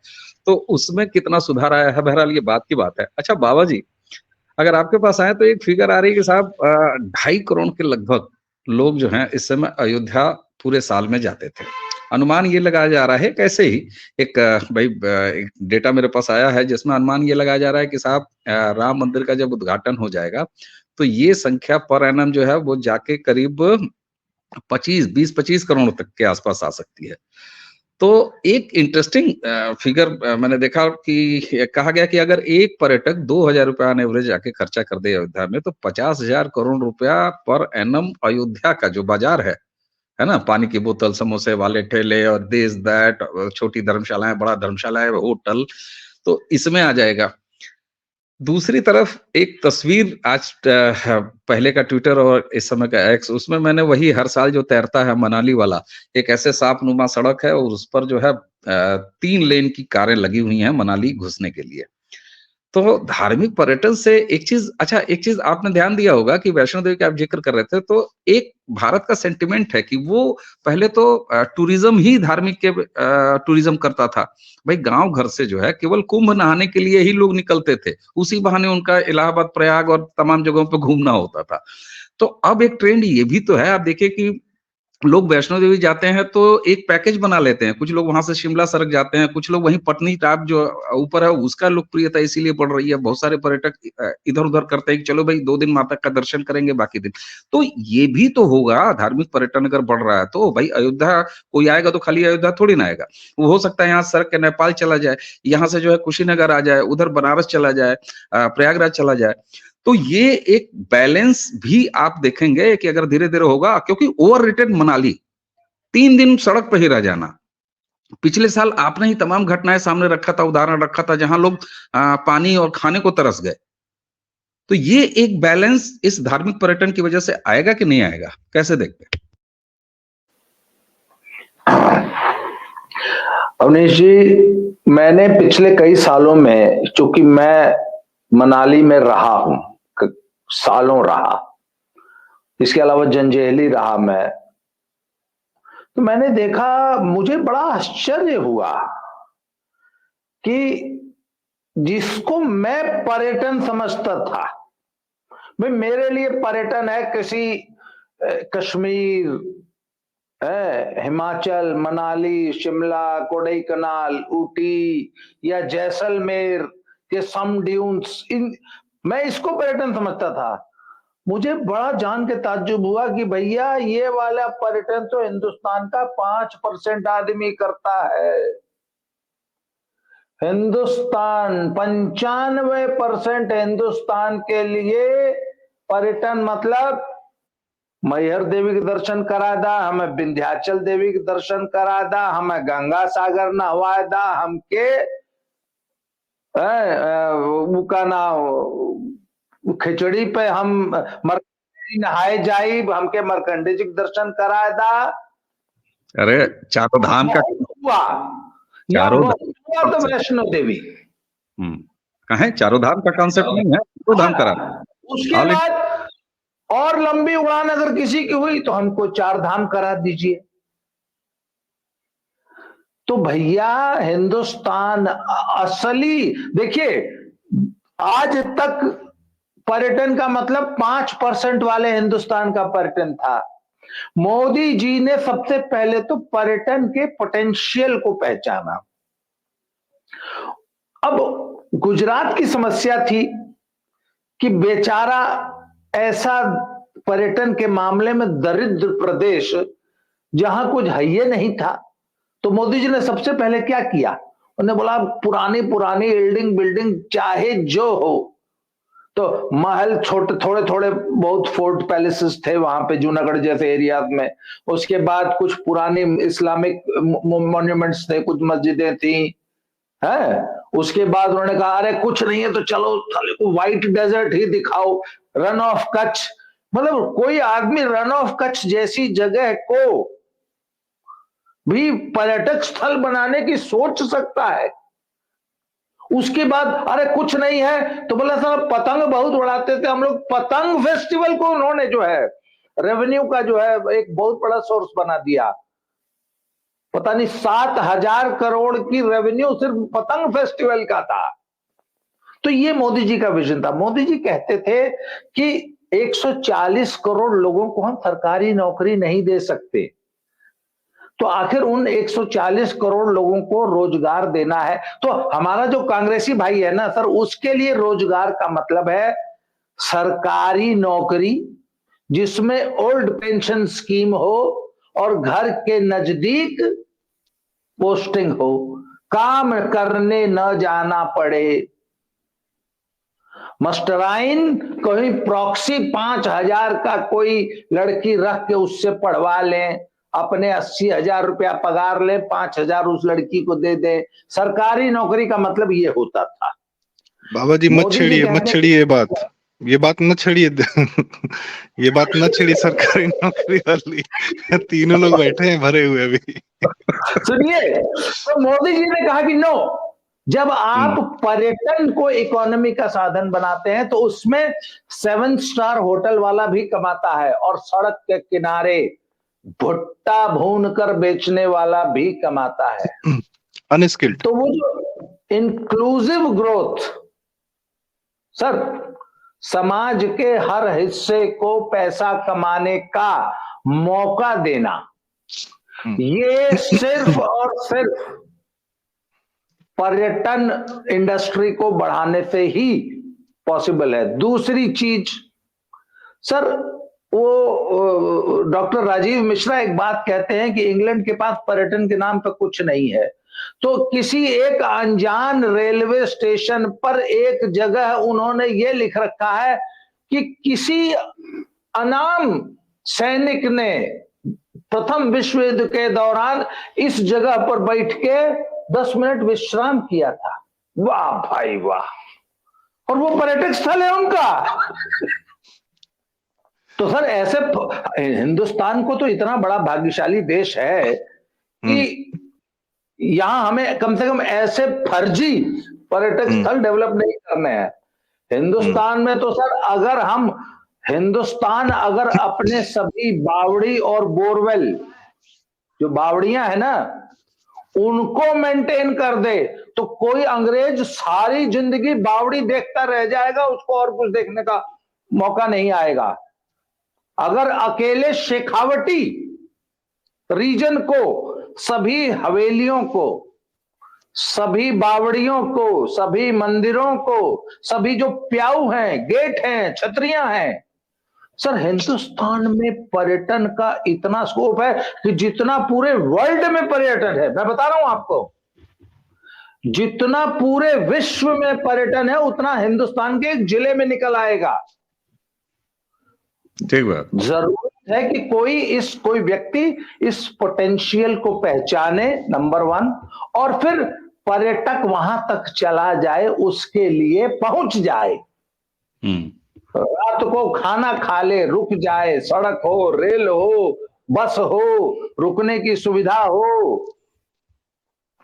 तो उसमें कितना सुधार आया है, बहरहाल ये बात की बात है। अच्छा बाबा जी, अगर आपके पास आए तो एक फिगर आ रही है कि साहब 2.5 करोड़ के लगभग लोग जो हैं इस समय अयोध्या पूरे साल में जाते थे। अनुमान ये लगाया जा रहा है, कैसे ही एक एक डेटा मेरे पास आया है जिसमें अनुमान ये लगाया जा रहा है कि साहब राम मंदिर का जब उद्घाटन हो जाएगा तो ये संख्या पर एनम जो है वो जाके करीब 20-25 करोड़ तक के आसपास आ सकती है। तो एक इंटरेस्टिंग फिगर मैंने देखा कि कहा गया कि अगर एक पर्यटक 2,000 रुपया ऑन एवरेज आके खर्चा कर दे अयोध्या में तो 50,000 करोड़ रुपया पर एनम अयोध्या का जो बाजार है ना, पानी की बोतल, समोसे वाले ठेले और दिस दैट, छोटी धर्मशालाएं, बड़ा धर्मशालाएं, होटल, तो इसमें आ जाएगा। दूसरी तरफ एक तस्वीर आज पहले का ट्विटर और इस समय का एक्स, उसमें मैंने वही हर साल जो तैरता है मनाली वाला, एक ऐसे सांपनुमा सड़क है और उस पर जो है 3 लेन की कारें लगी हुई हैं मनाली घुसने के लिए। तो धार्मिक पर्यटन से एक चीज आपने ध्यान दिया होगा कि वैष्णो देवी का आप जिक्र कर रहे थे, तो एक भारत का सेंटिमेंट है कि वो पहले तो टूरिज्म ही धार्मिक के टूरिज्म करता था। भाई गांव घर से जो है केवल कुंभ नहाने के लिए ही लोग निकलते थे, उसी बहाने उनका इलाहाबाद, प्रयाग और तमाम जगहों पे घूमना होता था। तो अब एक ट्रेंड ये भी तो है, आप देखिए कि लोग वैष्णो देवी जाते हैं तो एक पैकेज बना लेते हैं, कुछ लोग वहां से शिमला सड़क जाते हैं, कुछ लोग वहीं पटनी टॉप जो ऊपर है उसका लोकप्रियता इसीलिए बढ़ रही है। बहुत सारे पर्यटक इधर उधर करते हैं कि चलो भाई 2 दिन माता का दर्शन करेंगे बाकी दिन। तो ये भी तो होगा, धार्मिक पर्यटन अगर बढ़ रहा है तो भाई अयोध्या कोई आएगा तो खाली अयोध्या थोड़ी ना आएगा, वो हो सकता है यहाँ सड़क के नेपाल चला जाए, यहाँ से जो है कुशीनगर आ जाए, उधर बनारस चला जाए, प्रयागराज चला जाए। तो ये एक बैलेंस भी आप देखेंगे कि अगर धीरे-धीरे होगा, क्योंकि ओवर रेटेड मनाली 3 दिन सड़क पे ही रह जाना। पिछले साल आपने ही तमाम घटनाएं सामने रखा था, उदाहरण रखा था जहां लोग पानी और खाने को तरस गए। तो ये एक बैलेंस इस धार्मिक पर्यटन की वजह से आएगा कि नहीं आएगा, कैसे देखते हैं? अवनीश जी, मैंने पिछले कई सालों में, चूंकि मैं मनाली में रहा हूं, सालों रहा, इसके अलावा जंजैहली रहा मैं, तो मैंने देखा, मुझे बड़ा आश्चर्य हुआ कि जिसको मैं पर्यटन समझता था, भाई मेरे लिए पर्यटन है किसी कश्मीर, हिमाचल, मनाली, शिमला, कोडाईकनाल, ऊटी या जैसलमेर के सम ड्यून्स, मैं इसको पर्यटन समझता था। मुझे बड़ा जान के ताज्जुब हुआ कि भैया ये वाला पर्यटन तो हिंदुस्तान का 5% आदमी करता है। हिंदुस्तान 95% हिंदुस्तान के लिए पर्यटन मतलब मैहर देवी के दर्शन करा दा, हमें विंध्याचल देवी के दर्शन करा दा, हमें गंगा सागर नहवा दा, हमके का नाम खिचड़ी पे हम नहाए जाई, हमके मरकंडे जी के दर्शन करा दा। अरे चारों धाम का हुआ तो वैष्णो देवी कहें, चारों धाम का कॉन्सेप्ट नहीं है, दो धाम करा। उसके बाद और लंबी उड़ान अगर किसी की हुई तो हमको 4 धाम करा दीजिए। तो भैया हिंदुस्तान असली, देखिए आज तक पर्यटन का मतलब 5% वाले हिंदुस्तान का पर्यटन था। मोदी जी ने सबसे पहले तो पर्यटन के पोटेंशियल को पहचाना। अब गुजरात की समस्या थी कि बेचारा ऐसा पर्यटन के मामले में दरिद्र प्रदेश जहां कुछ है नहीं था, तो मोदी जी ने सबसे पहले क्या किया, उन्होंने बोला पुरानी बिल्डिंग चाहे जो हो, तो महल छोटे थोड़े थोड़े बहुत फोर्ट पैलेसेस थे वहां पे जूनागढ़ जैसे एरियाज में, उसके बाद कुछ पुरानी इस्लामिक मॉन्यूमेंट्स थे, कुछ मस्जिदें थी, है। उसके बाद उन्होंने कहा अरे कुछ नहीं है तो चलो व्हाइट डेजर्ट ही दिखाओ, रन ऑफ कच्छ। मतलब कोई आदमी रन ऑफ कच्छ जैसी जगह को भी पर्यटक स्थल बनाने की सोच सकता है। उसके बाद अरे कुछ नहीं है तो बोला साहब पतंग बहुत उड़ाते थे हम लोग, पतंग फेस्टिवल को उन्होंने जो है रेवेन्यू का जो है एक बहुत बड़ा सोर्स बना दिया। पता नहीं 7,000 करोड़ की रेवेन्यू सिर्फ पतंग फेस्टिवल का था। तो ये मोदी जी का विजन था। मोदी जी कहते थे कि 140 करोड़ लोगों को हम सरकारी नौकरी नहीं दे सकते, तो आखिर उन 140 करोड़ लोगों को रोजगार देना है। तो हमारा जो कांग्रेसी भाई है ना सर, उसके लिए रोजगार का मतलब है सरकारी नौकरी जिसमें ओल्ड पेंशन स्कीम हो और घर के नजदीक पोस्टिंग हो, काम करने न जाना पड़े। मस्टराइन कोई प्रॉक्सी 5,000 का कोई लड़की रख के उससे पढ़वा लें, अपने 80,000 रुपया पगार ले, 5,000 उस लड़की को दे दे। सरकारी नौकरी का मतलब ये होता था। बाबा जी मत छेड़िए ये बात मत छेड़िए ये बात मत छेड़िए सरकारी नौकरी वाली। तीनों लोग बैठे हैं भरे हुए अभी। सुनिए, तो मोदी जी ने कहा कि नो, जब आप पर्यटन को इकोनॉमी का साधन बनाते हैं तो उसमें 7 स्टार होटल वाला भी कमाता है और सड़क के किनारे भुट्टा भून कर बेचने वाला भी कमाता है, अनस्किल्ड। तो वो जो इंक्लूसिव ग्रोथ, सर समाज के हर हिस्से को पैसा कमाने का मौका देना, ये सिर्फ और सिर्फ पर्यटन इंडस्ट्री को बढ़ाने से ही पॉसिबल है। दूसरी चीज सर, वो डॉक्टर राजीव मिश्रा एक बात कहते हैं कि इंग्लैंड के पास पर्यटन के नाम पर कुछ नहीं है, तो किसी एक अनजान रेलवे स्टेशन पर एक जगह उन्होंने ये लिख रखा है कि किसी अनाम सैनिक ने प्रथम विश्व युद्ध के दौरान इस जगह पर बैठ के 10 मिनट विश्राम किया था। वाह भाई वाह, और वो पर्यटक स्थल है उनका। तो सर ऐसे हिंदुस्तान को तो इतना बड़ा भाग्यशाली देश है कि यहां हमें कम से कम ऐसे फर्जी पर्यटक स्थल डेवलप नहीं करने हैं। हिंदुस्तान में तो सर हिंदुस्तान अगर अपने सभी बावड़ी और बोरवेल, जो बावड़ियां है ना, उनको मेंटेन कर दे तो कोई अंग्रेज सारी जिंदगी बावड़ी देखता रह जाएगा, उसको और कुछ देखने का मौका नहीं आएगा। अगर अकेले शेखावटी रीजन को, सभी हवेलियों को, सभी बावड़ियों को, सभी मंदिरों को, सभी जो प्याऊ हैं, गेट हैं, छतरियां हैं, सर हिंदुस्तान में पर्यटन का इतना स्कोप है कि जितना पूरे वर्ल्ड में पर्यटन है, मैं बता रहा हूं आपको, जितना पूरे विश्व में पर्यटन है उतना हिंदुस्तान के एक जिले में निकल आएगा। ठीक बात। जरूरत है कि कोई व्यक्ति इस पोटेंशियल को पहचाने, नंबर 1, और फिर पर्यटक वहां तक चला जाए, उसके लिए पहुंच जाए, रात को खाना खा ले, रुक जाए, सड़क हो, रेल हो, बस हो, रुकने की सुविधा हो,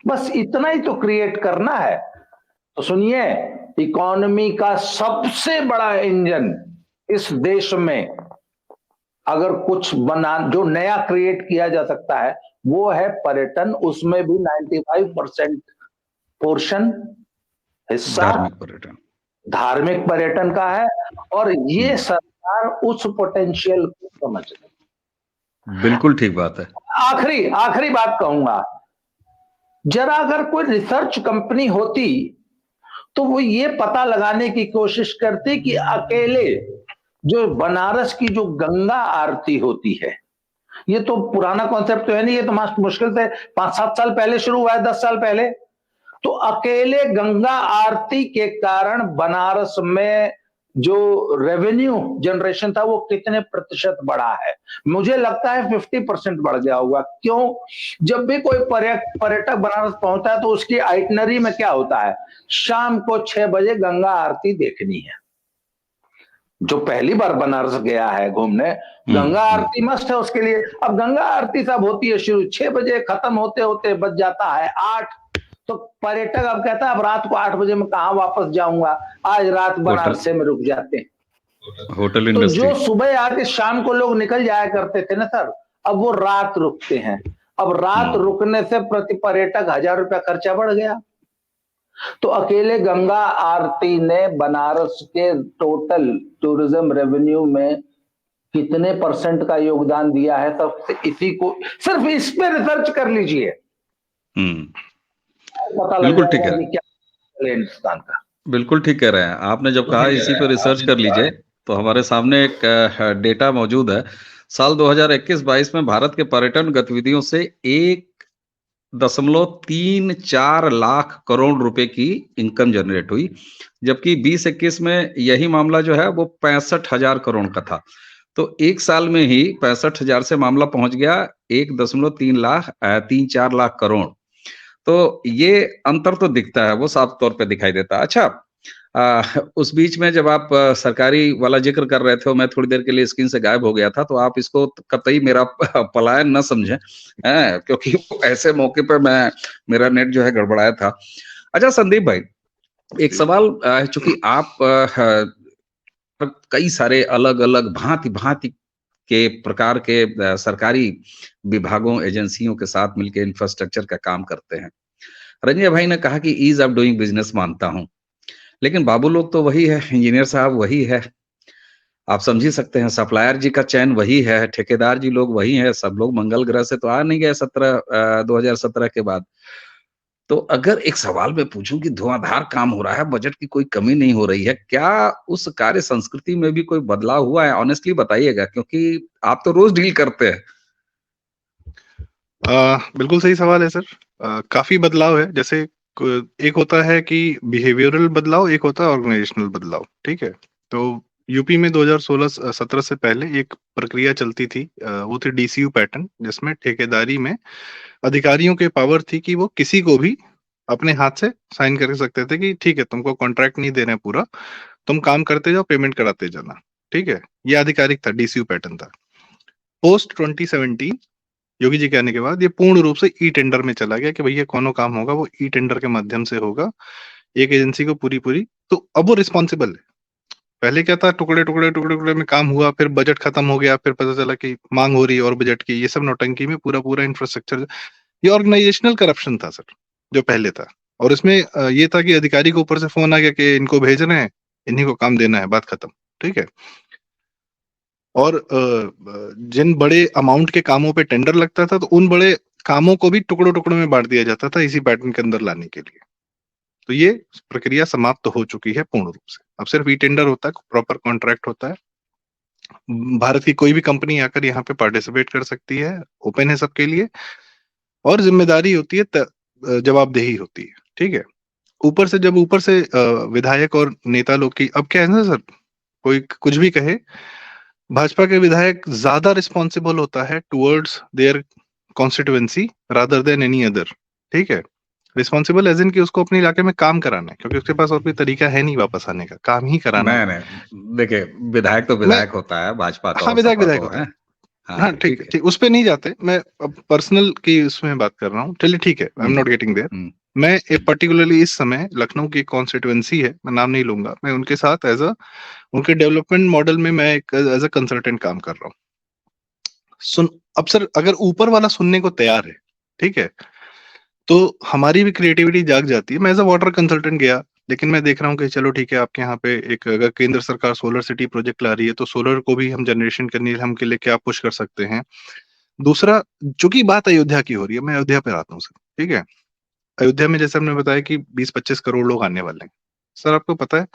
बस इतना ही तो क्रिएट करना है। तो सुनिए, इकोनॉमी का सबसे बड़ा इंजन इस देश में अगर कुछ जो नया क्रिएट किया जा सकता है वो है पर्यटन। उसमें भी 95% पोर्शन हिस्सा धार्मिक पर्यटन का है, और ये सरकार उस पोटेंशियल को समझ रही। बिल्कुल ठीक बात है। आखिरी बात कहूंगा, जरा अगर कोई रिसर्च कंपनी होती तो वो ये पता लगाने की कोशिश करती कि अकेले जो बनारस की जो गंगा आरती होती है, ये तो पुराना कॉन्सेप्ट तो है नहीं, ये तो मुश्किल से 5-7 साल पहले शुरू हुआ है, 10 साल पहले। तो अकेले गंगा आरती के कारण बनारस में जो रेवेन्यू जनरेशन था वो कितने प्रतिशत बढ़ा है? मुझे लगता है 50% बढ़ गया होगा। क्यों? जब भी कोई पर्यटक बनारस पहुंचता है तो उसकी आइटनरी में क्या होता है? शाम को 6 बजे गंगा आरती देखनी है। जो पहली बार बनारस गया है घूमने, गंगा आरती मस्ट है उसके लिए। अब गंगा आरती सब होती है शुरू 6 बजे, खत्म होते होते बज जाता है 8। तो पर्यटक अब कहता है अब रात को 8 बजे में कहां वापस जाऊंगा, आज रात बनारस में रुक जाते हैं। होटल तो जो सुबह आके शाम को लोग निकल जाया करते थे ना सर, अब वो रात रुकते हैं। अब रात रुकने से प्रति पर्यटक 1000 रुपया खर्चा बढ़ गया। तो अकेले गंगा आरती ने बनारस के टोटल टूरिज्म रेवेन्यू में कितने % का योगदान दिया है? सब इसी को, सिर्फ इस पे रिसर्च कर लीजिए, पता बिल्कुल ठीक है। क्या हिंदुस्तान का। बिल्कुल ठीक कह रहे हैं आपने। जब कहा इसी पे रिसर्च कर लीजिए, तो हमारे सामने एक डेटा मौजूद है। साल 2021-22 में भारत के पर्यटन गतिविधियों से 1.34 लाख करोड़ रुपए की इनकम जनरेट हुई, जबकि 2021 में यही मामला जो है वो 65,000 करोड़ का था। तो एक साल में ही 65,000 से मामला पहुंच गया 1.3-4 लाख करोड़। तो ये अंतर तो दिखता है, वो साफ तौर पे दिखाई देता है। अच्छा, उस बीच में जब आप सरकारी वाला जिक्र कर रहे थे, मैं थोड़ी देर के लिए स्क्रीन से गायब हो गया था, तो आप इसको कतई मेरा पलायन न समझें, क्योंकि ऐसे मौके पर मेरा नेट जो है गड़बड़ाया था। अच्छा संदीप भाई, एक सवाल, चूंकि आप कई सारे अलग अलग भांति भांति के प्रकार के सरकारी विभागों एजेंसियों के साथ मिलकर इंफ्रास्ट्रक्चर का काम करते हैं। रंजय भाई ने कहा कि ईज ऑफ डूइंग बिजनेस मानता हूं, लेकिन बाबू लोग तो वही है, इंजीनियर साहब वही है, आप समझ ही सकते हैं, सप्लायर जी का चयन वही है, ठेकेदार जी लोग वही हैं, सब लोग मंगल ग्रह से तो आ नहीं गए 2017 के बाद। तो अगर एक सवाल मैं पूछूं कि धुआंधार काम हो रहा है, बजट की कोई कमी नहीं हो रही है, क्या उस कार्य संस्कृति में भी कोई बदलाव हुआ है? ऑनेस्टली बताइएगा, क्योंकि आप तो रोज डील करते हैं। बिल्कुल सही सवाल है सर। काफी बदलाव है। जैसे एक होता है कि बिहेवियरल बदलाव, एक होता है ऑर्गेनाइजेशनल बदलाव। ठीक है, तो यूपी में 2016-17 से पहले एक प्रक्रिया चलती थी, वो थी डीसीयू पैटर्न, जिसमें ठेकेदारी में अधिकारियों के पावर थी कि वो किसी को भी अपने हाथ से साइन कर सकते थे कि ठीक है, तुमको कॉन्ट्रैक्ट नहीं दे रहे हैं पूरा, तुम काम करते जाओ, पेमेंट कराते जाना। ठीक है, ये आधिकारिक था, डीसीयू पैटर्न था। पोस्ट 2017 योगी जी के आने के बाद ये पूर्ण रूप से ई टेंडर में चला गया कि भैया कोनो काम होगा वो ई टेंडर के माध्यम से होगा, एक एजेंसी को पूरी पूरी, तो अब वो रिस्पॉन्सिबल है। पहले क्या था, टुकड़े टुकड़े टुकड़े टुकड़े में काम हुआ, फिर बजट खत्म हो गया, फिर पता चला कि मांग हो रही है और बजट की, ये सब नौटंकी में पूरा पूरा इंफ्रास्ट्रक्चर, ये ऑर्गेनाइजेशनल करप्शन था सर, जो पहले था। और इसमें ये था कि अधिकारी को ऊपर से फोन आ गया कि इनको भेज रहे हैं, इन्हीं को काम देना है, बात खत्म। ठीक है, और जिन बड़े अमाउंट के कामों पे टेंडर लगता था, तो उन बड़े कामों को भी टुकड़ों टुकड़ों में बांट दिया जाता था इसी पैटर्न के अंदर लाने के लिए। तो ये प्रक्रिया समाप्त हो चुकी है पूर्ण रूप से। अब सिर्फ ई टेंडर होता है, प्रॉपर कॉन्ट्रैक्ट होता है, भारत की कोई भी कंपनी आकर यहाँ पे पार्टिसिपेट कर सकती है, ओपन है सबके लिए, और जिम्मेदारी होती है, जवाबदेही होती है। ठीक है, ऊपर से जब ऊपर से विधायक और नेता लोग की, अब क्या है ना सर, कोई कुछ भी कहे, भाजपा के विधायक ज्यादा रिस्पॉन्सिबल होता है towards their constituency rather than any other. ठीक है, रिस्पॉन्सिबल एज इन कि उसको अपने इलाके में काम कराना है, क्योंकि उसके पास और कोई तरीका है नहीं वापस आने का, काम ही कराना है। नहीं, देखिए, विधायक तो विधायक होता है, भाजपा तो हाँ, और विधायक सपा विधायक तो होता है। है। हाँ हाँ, जी, ठीक ठीक है। ठीक, उस पे नहीं जाते, मैं अब पर्सनल की उसमें बात कर रहा हूँ। चलिए ठीक है, I am not getting there. Hmm, मैं एक पर्टिकुलरली इस समय लखनऊ की कॉन्स्टिट्यूएंसी है, मैं नाम नहीं लूंगा, मैं उनके साथ एज अ, उनके डेवलपमेंट मॉडल में मैं एक एज अ कंसल्टेंट काम कर रहा हूँ। अब सर, अगर ऊपर वाला सुनने को तैयार है, ठीक है, तो हमारी भी क्रिएटिविटी जाग जाती है। मैं एज अ वाटर कंसल्टेंट गया, लेकिन मैं देख रहा हूँ कि चलो ठीक है, आपके यहाँ पे एक, अगर केंद्र सरकार सोलर सिटी प्रोजेक्ट ला रही है, तो सोलर को भी हम जनरेशन करने हम के लिए क्या पुश कर सकते हैं। दूसरा, चूंकि बात अयोध्या की हो रही है, मैं अयोध्या पे आता हूँ सर। ठीक है, अयोध्या में जैसे हमने बताया कि 20-25 करोड़ लोग आने वाले हैं। सर आपको पता है,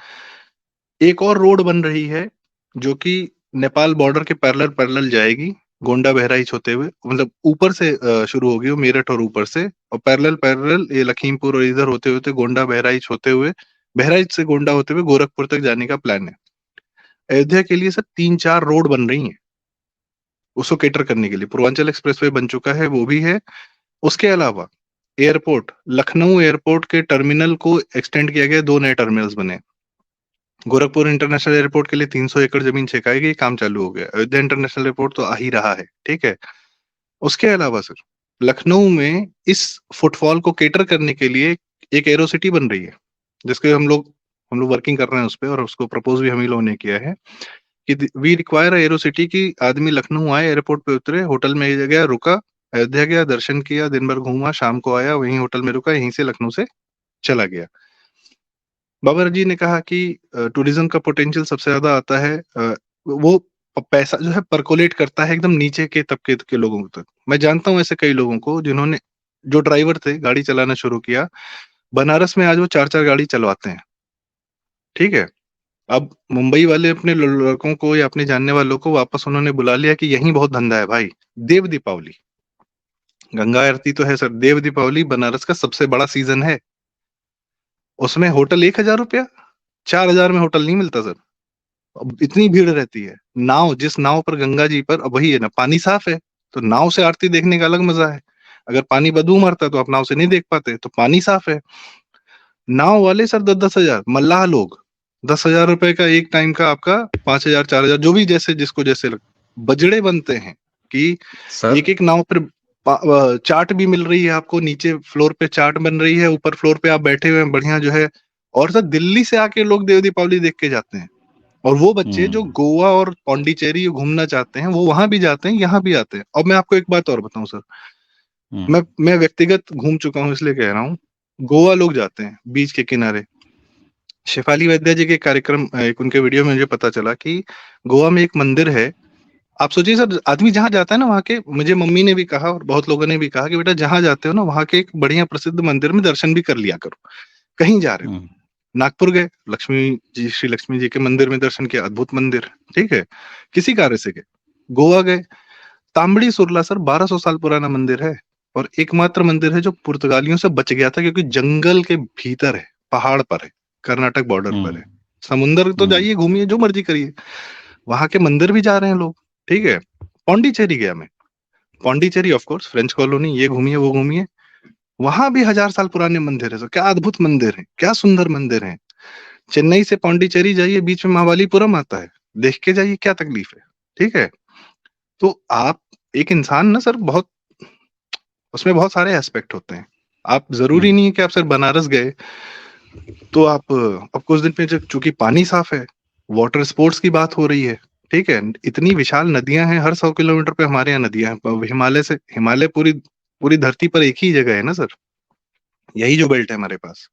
एक और रोड बन रही है जो कि नेपाल बॉर्डर के पैरेलल पैरेलल जाएगी, गोंडा बहराइच होते हुए, मतलब ऊपर से शुरू होगी वो मेरठ और ऊपर से, और पैरेलल पैरेलल ये लखीमपुर और इधर होते होते गोंडा बहराइच होते हुए, बहराइच से गोंडा होते हुए गोरखपुर तक जाने का प्लान है। अयोध्या के लिए सर 3-4 रोड बन रही हैं उसको केटर करने के लिए। पूर्वांचल एक्सप्रेसवे बन चुका है, वो भी है। उसके अलावा एयरपोर्ट, लखनऊ एयरपोर्ट के टर्मिनल को एक्सटेंड किया गया, 2 नए टर्मिनल्स बने। गोरखपुर इंटरनेशनल एयरपोर्ट के लिए 300 एकड़ जमीन छेकाई गई, काम चालू हो गया। अयोध्या इंटरनेशनल एयरपोर्ट तो आ ही रहा है। ठीक है, उसके अलावा सर, लखनऊ में इस फुटफॉल को केटर करने के लिए एक एरो सिटी बन रही है, जिसके हम लोग वर्किंग कर रहे हैं उस पर, और उसको प्रपोज भी हम ही लोगों ने किया है कि वी रिक्वायर एरो सिटी की आदमी लखनऊ आए, एयरपोर्ट पे उतरे, होटल में गया, रुका, अयोध्या गया, दर्शन किया, दिन भर घूमा, शाम को आया, वहीं होटल में रुका, यहीं से लखनऊ से चला गया। बाबर जी ने कहा कि टूरिज्म का पोटेंशियल सबसे ज्यादा आता है, वो पैसा जो है परकोलेट करता है एकदम नीचे के तबके के लोगों तक। मैं जानता हूं ऐसे कई लोगों को जिन्होंने, जो ड्राइवर थे, गाड़ी चलाना शुरू किया, बनारस में आज वो 4-4 गाड़ी चलवाते हैं। ठीक है, अब मुंबई वाले अपने लड़कों को या अपने जानने वालों को वापस उन्होंने बुला लिया कि यहीं बहुत धंधा है भाई। देव दीपावली, गंगा आरती तो है सर, देव दीपावली बनारस का सबसे बड़ा सीजन है। उसमें होटल 1,000 रुपया, 4,000 में होटल नहीं मिलता सर। अब इतनी भीड़ रहती है। नाव, जिस नाव पर गंगा जी पर, अब वही है ना, पानी साफ है तो नाव से आरती देखने का अलग मजा है। अगर पानी बदबू मारता तो आप नाव से नहीं देख पाते, तो पानी साफ है। नाव वाले सर 10-10 हजार, मल्लाह लोग 10,000 रुपए का एक टाइम का, आपका 5,000-4,000, जो भी जैसे जिसको जैसे बजड़े बनते हैं कि सर एक एक नाव पर। चाट भी मिल रही है आपको, नीचे फ्लोर पे चाट बन रही है, ऊपर फ्लोर पे आप बैठे हुए हैं बढ़िया जो है। और सर दिल्ली से आके लोग देव दीपावली देख के जाते हैं, और वो बच्चे जो गोवा और पौंडीचेरी घूमना चाहते हैं वो वहां भी जाते हैं, यहाँ भी आते हैं। और मैं आपको एक बात और बताऊं सर, मैं व्यक्तिगत घूम चुका हूँ इसलिए कह रहा हूँ, गोवा लोग जाते हैं बीच के किनारे। शेफाली वैद्या जी के कार्यक्रम, एक उनके वीडियो में मुझे पता चला कि गोवा में एक मंदिर है। आप सोचिए सर, आदमी जहां जाता है ना, वहां के, मुझे मम्मी ने भी कहा और बहुत लोगों ने भी कहा कि बेटा जहां जाते हो ना, वहां के एक बढ़िया प्रसिद्ध मंदिर में दर्शन भी कर लिया करो, कहीं जा रहे हो। नागपुर गए, लक्ष्मी जी, श्री लक्ष्मी जी के मंदिर में दर्शन किया, अद्भुत मंदिर, ठीक है, किसी कार्य से गए। गोवा गए, तांबड़ी सुरला सर 1200 साल पुराना मंदिर है, और एकमात्र मंदिर है जो पुर्तगालियों से बच गया था, क्योंकि जंगल के भीतर है, पहाड़ पर है, कर्नाटक बॉर्डर पर है। समुंदर तो जाइए, घूमिए, जो मर्जी करिए, वहां के मंदिर भी जा रहे हैं लोग, ठीक है। पौंडीचेरी गया मैं, Pondicherry of course French colony, ये घूमिए वो घूमिए, वहां भी 1000 साल पुराने मंदिर है। तो क्या अद्भुत मंदिर है, क्या सुंदर मंदिर है। चेन्नई से पौंडीचेरी जाइए, बीच में महाबलीपुरम आता है, देख के जाइए, क्या तकलीफ है, ठीक है। तो आप, एक इंसान ना सर, बहुत, उसमें बहुत सारे एस्पेक्ट होते हैं। आप जरूरी नहीं है कि आप सर बनारस गए तो आप, अब कुछ दिन में चूंकि पानी साफ है, वाटर स्पोर्ट्स की बात हो रही है, ठीक है, इतनी विशाल नदियां हैं, हर 100 किलोमीटर पे हमारे यहाँ नदियां हैं। हिमालय से, हिमालय पूरी पूरी धरती पर एक ही जगह है ना सर, यही जो बेल्ट है हमारे पास,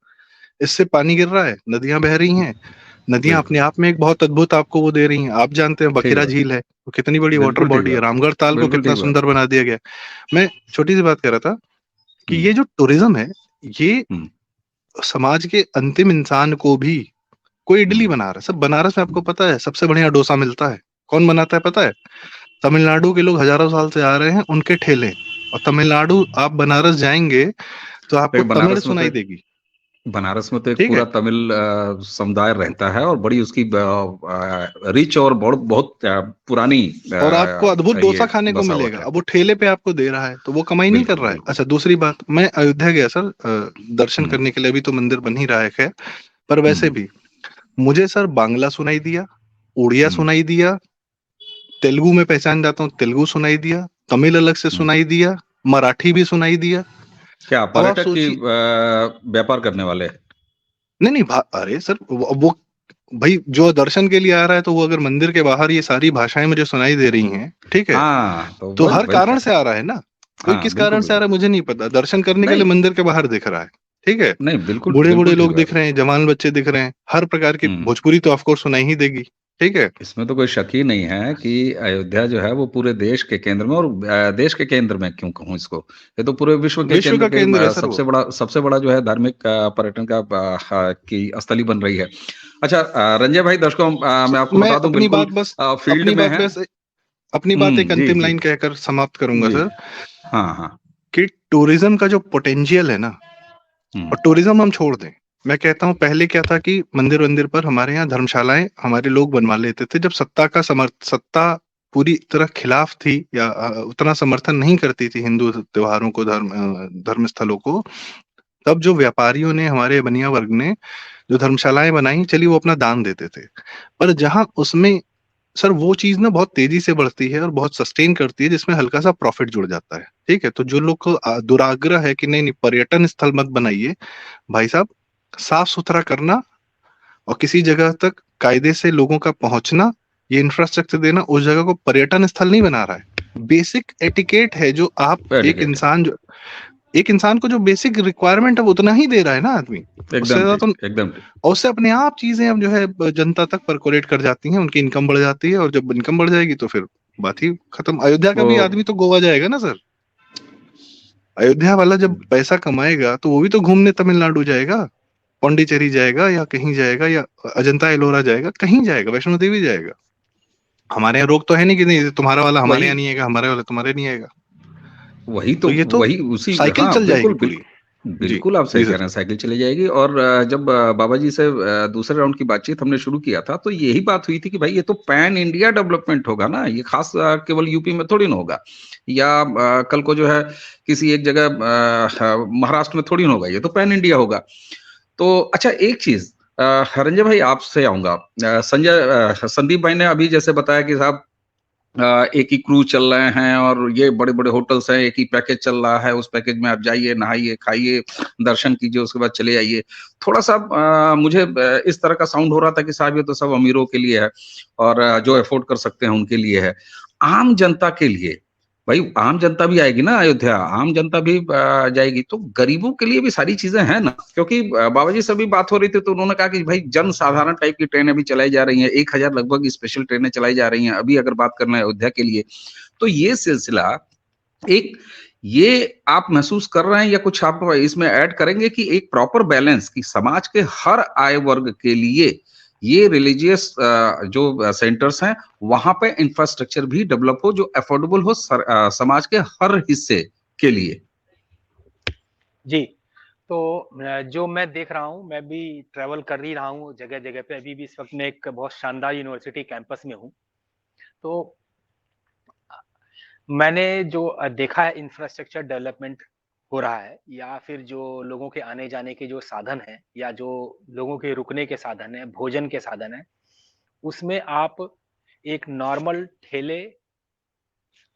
इससे पानी गिर रहा है, नदियां बह रही हैं। नदियां अपने आप में एक बहुत अद्भुत आपको वो दे रही हैं। आप जानते हैं बखिरा झील है, वो कितनी बड़ी वाटर बॉडी है, रामगढ़ ताल को कितना सुंदर बना दिया गया। मैं छोटी सी बात कर रहा था कि ये जो टूरिज्म है, ये समाज के अंतिम इंसान को भी, कोई इडली बना रहा है, सब बनारस में आपको पता है सबसे बढ़िया डोसा मिलता है, कौन बनाता है पता है? तमिलनाडु के लोग हजारों साल से आ रहे हैं, उनके ठेले। और तमिलनाडु, आप बनारस जाएंगे तो आपको तमिल सुनाई देगी। बनारस में तो एक पूरा तमिल समुदाय रहता है, और बड़ी उसकी रिच और बहुत पुरानी, और आपको अद्भुत डोसा खाने को मिलेगा। अब वो ठेले पे आपको दे रहा है तो वो कमाई नहीं कर रहा है। अच्छा, दूसरी बात, मैं अयोध्या गया सर दर्शन करने के लिए, अभी तो मंदिर बन ही रहा है खैर, पर वैसे भी मुझे सर बांग्ला सुनाई दिया, उड़िया सुनाई दिया, तेलुगु में पहचान जाता हूँ, तेलुगु सुनाई दिया, तमिल अलग से सुनाई दिया, मराठी भी सुनाई दिया। क्या पर्यटक की व्यापार करने वाले? नहीं, अरे सर, वो भाई जो दर्शन के लिए आ रहा है, तो वो अगर मंदिर के बाहर ये सारी भाषाएं मुझे सुनाई दे रही हैं, ठीक है, तो हर कारण से आ रहा है ना। कोई किस कारण से आ रहा है मुझे नहीं पता, दर्शन करने के लिए मंदिर के बाहर दिख रहा है, ठीक है। नहीं, बिल्कुल, बूढ़े लोग दिख रहे हैं, जवान बच्चे दिख रहे हैं, हर प्रकार की भोजपुरी तो ऑफकोर्स सुनाई ही देगी, ठीक है। इसमें तो कोई शक ही नहीं है कि अयोध्या जो है वो पूरे देश के केंद्र में, और देश के केंद्र में क्यों कहूँ इसको, ये तो पूरे विश्व के केंद्र है, सबसे बड़ा जो है धार्मिक पर्यटन का की स्थली बन रही है। अच्छा रंजय भाई, दर्शकों मैं आपको बता दूं, बिल्कुल फील्ड में है। अपनी बात एक अंतिम लाइन कहकर समाप्त करूंगा सर। हाँ, कि टूरिज्म का जो पोटेंशियल है ना, और टूरिज्म हम छोड़ दें, मैं कहता हूँ पहले क्या था कि मंदिर पर हमारे यहाँ धर्मशालाएं हमारे लोग बनवा लेते थे, जब सत्ता पूरी तरह खिलाफ थी या उतना समर्थन नहीं करती थी हिंदू त्योहारों को, धर्म स्थलों को, तब जो व्यापारियों ने, हमारे बनिया वर्ग ने जो धर्मशालाएं बनाई, चलिए वो अपना दान देते थे, पर जहां उसमें सर वो चीज ना बहुत तेजी से बढ़ती है और बहुत सस्टेन करती है, जिसमें हल्का सा प्रॉफिट जुड़ जाता है, ठीक है। तो जो लोग को दुराग्रह है कि नहीं पर्यटन स्थल मत बनाइए, भाई साहब, साफ सुथरा करना और किसी जगह तक कायदे से लोगों का पहुंचना, ये इंफ्रास्ट्रक्चर देना, उस जगह को पर्यटन स्थल नहीं बना रहा है। बेसिक एटिकेट है जो आप एक इंसान को जो बेसिक रिक्वायरमेंट है वो उतना ही दे रहा है ना आदमी, एकदम। और उससे अपने आप चीजें अब जो है जनता तक परकोलेट कर जाती हैं, उनकी इनकम बढ़ जाती है, और जब इनकम बढ़ जाएगी तो फिर बात ही खत्म। अयोध्या का भी आदमी तो गोवा जाएगा ना सर, अयोध्या वाला जब पैसा कमाएगा तो वो भी तो घूमने तमिलनाडु जाएगा, पौंडीचेरी जाएगा, या कहीं जाएगा, या अजंता एलोरा जाएगा, कहीं जाएगा, वैष्णो देवी जाएगा। हमारे यहाँ रोक तो है नहीं कि नहीं तुम्हारा वाला हमारे यहाँ नहीं आएगा, हमारे वाला तुम्हारे नहीं आएगा। वही तो वही उसी साइकिल चल जाएगी। बिल्कुल आप सही कह रहे हैं, साइकिल चली जाएगी। और जब बाबा जी से दूसरे राउंड की बातचीत हमने शुरू किया था, तो यही बात हुई थी कि भाई ये तो पैन इंडिया डेवलपमेंट होगा ना, ये खास केवल यूपी में थोड़ी ना होगा, या कल को जो है किसी एक जगह महाराष्ट्र में थोड़ी ना होगा, ये तो पैन इंडिया होगा। तो अच्छा एक चीज रंजय भाई आपसे आऊंगा, संदीप भाई ने अभी जैसे बताया कि साहब एक ही क्रू चल रहे हैं और ये बड़े बड़े होटल्स हैं, एक ही पैकेज चल रहा है, उस पैकेज में आप जाइए, नहाइए, खाइए, दर्शन कीजिए, उसके बाद चले आइए। थोड़ा सा मुझे इस तरह का साउंड हो रहा था कि साहब ये तो सब अमीरों के लिए है और जो अफोर्ड कर सकते हैं उनके लिए है। आम जनता के लिए, भाई आम जनता भी आएगी ना अयोध्या, आम जनता भी जाएगी, तो गरीबों के लिए भी सारी चीजें हैं ना। क्योंकि बाबा जी से भी बात हो रही थी तो उन्होंने कहा कि भाई जन साधारण टाइप की ट्रेनें भी चलाई जा रही हैं, 1000 लगभग स्पेशल ट्रेनें चलाई जा रही हैं अभी अगर बात करना है अयोध्या के लिए। तो ये सिलसिला एक, ये आप महसूस कर रहे हैं या कुछ आप इसमें ऐड करेंगे कि एक प्रॉपर बैलेंस कि समाज के हर आय वर्ग के लिए ये रिलीजियस जो सेंटर्स हैं वहां पे इंफ्रास्ट्रक्चर भी डेवलप हो जो अफोर्डेबल हो समाज के हर हिस्से के लिए। जी, तो जो मैं देख रहा हूँ, मैं भी ट्रैवल कर ही रहा हूँ जगह जगह पे। अभी भी इस वक्त मैं एक बहुत शानदार यूनिवर्सिटी कैंपस में हूँ। तो मैंने जो देखा है इंफ्रास्ट्रक्चर डेवलपमेंट हो रहा है, या फिर जो लोगों के आने जाने के जो साधन हैं, या जो लोगों के रुकने के साधन हैं, भोजन के साधन हैं, उसमें आप एक नॉर्मल ठेले,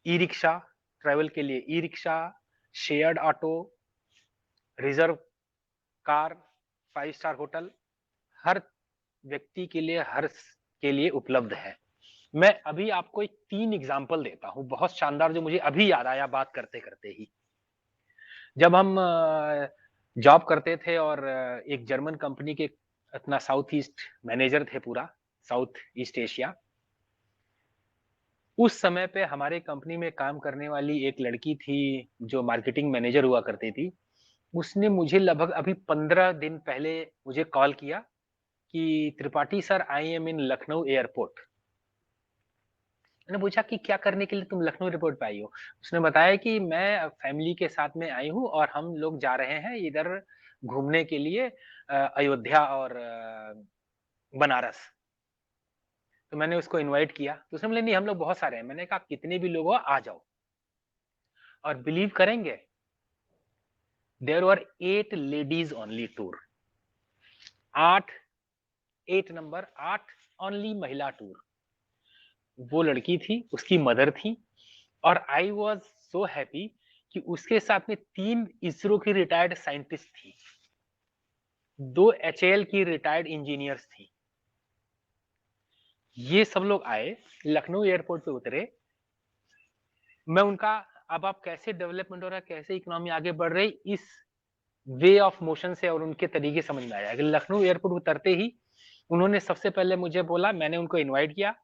ई रिक्शा, ट्रैवल के लिए e rickshaw, shared auto, reserve car, 5 star hotel, हर व्यक्ति के लिए, हर के लिए उपलब्ध है। मैं अभी आपको एक 3 एग्जांपल देता हूँ, बहुत शानदार, जो मुझे अभी याद आया बात करते करते ही। जब हम जॉब करते थे और एक जर्मन कंपनी के अपना साउथ ईस्ट मैनेजर थे, पूरा साउथ ईस्ट एशिया। उस समय पे हमारे कंपनी में काम करने वाली एक लड़की थी जो मार्केटिंग मैनेजर हुआ करती थी। उसने मुझे लगभग अभी 15 दिन पहले मुझे कॉल किया कि Tripathi sir, I M in Lucknow airport. मैंने पूछा कि क्या करने के लिए तुम लखनऊ एयरपोर्ट पे आई हो? उसने बताया कि मैं फैमिली के साथ में आई हूँ और हम लोग जा रहे हैं इधर घूमने के लिए, अयोध्या और बनारस। तो मैंने उसको इनवाइट किया, तो उसने बोले नहीं हम लोग बहुत सारे हैं। मैंने कहा कितने भी लोग हो आ जाओ। और बिलीव करेंगे, there were 8 ladies only tour. 8 नंबर 8 ओनली महिला टूर। वो लड़की थी, उसकी मदर थी, और आई वॉज सो हैप्पी कि उसके साथ में 3 इसरो की रिटायर्ड साइंटिस्ट थी, 2 एचएएल की रिटायर्ड इंजीनियर्स थी। ये सब लोग आए, लखनऊ एयरपोर्ट पे उतरे। मैं उनका, अब आप कैसे डेवलपमेंट हो रहा है, कैसे इकोनॉमी आगे बढ़ रही, इस वे ऑफ मोशन से और उनके तरीके समझ में आया। अगर लखनऊ एयरपोर्ट उतरते ही उन्होंने सबसे पहले मुझे बोला, मैंने उनको इनवाइट किया,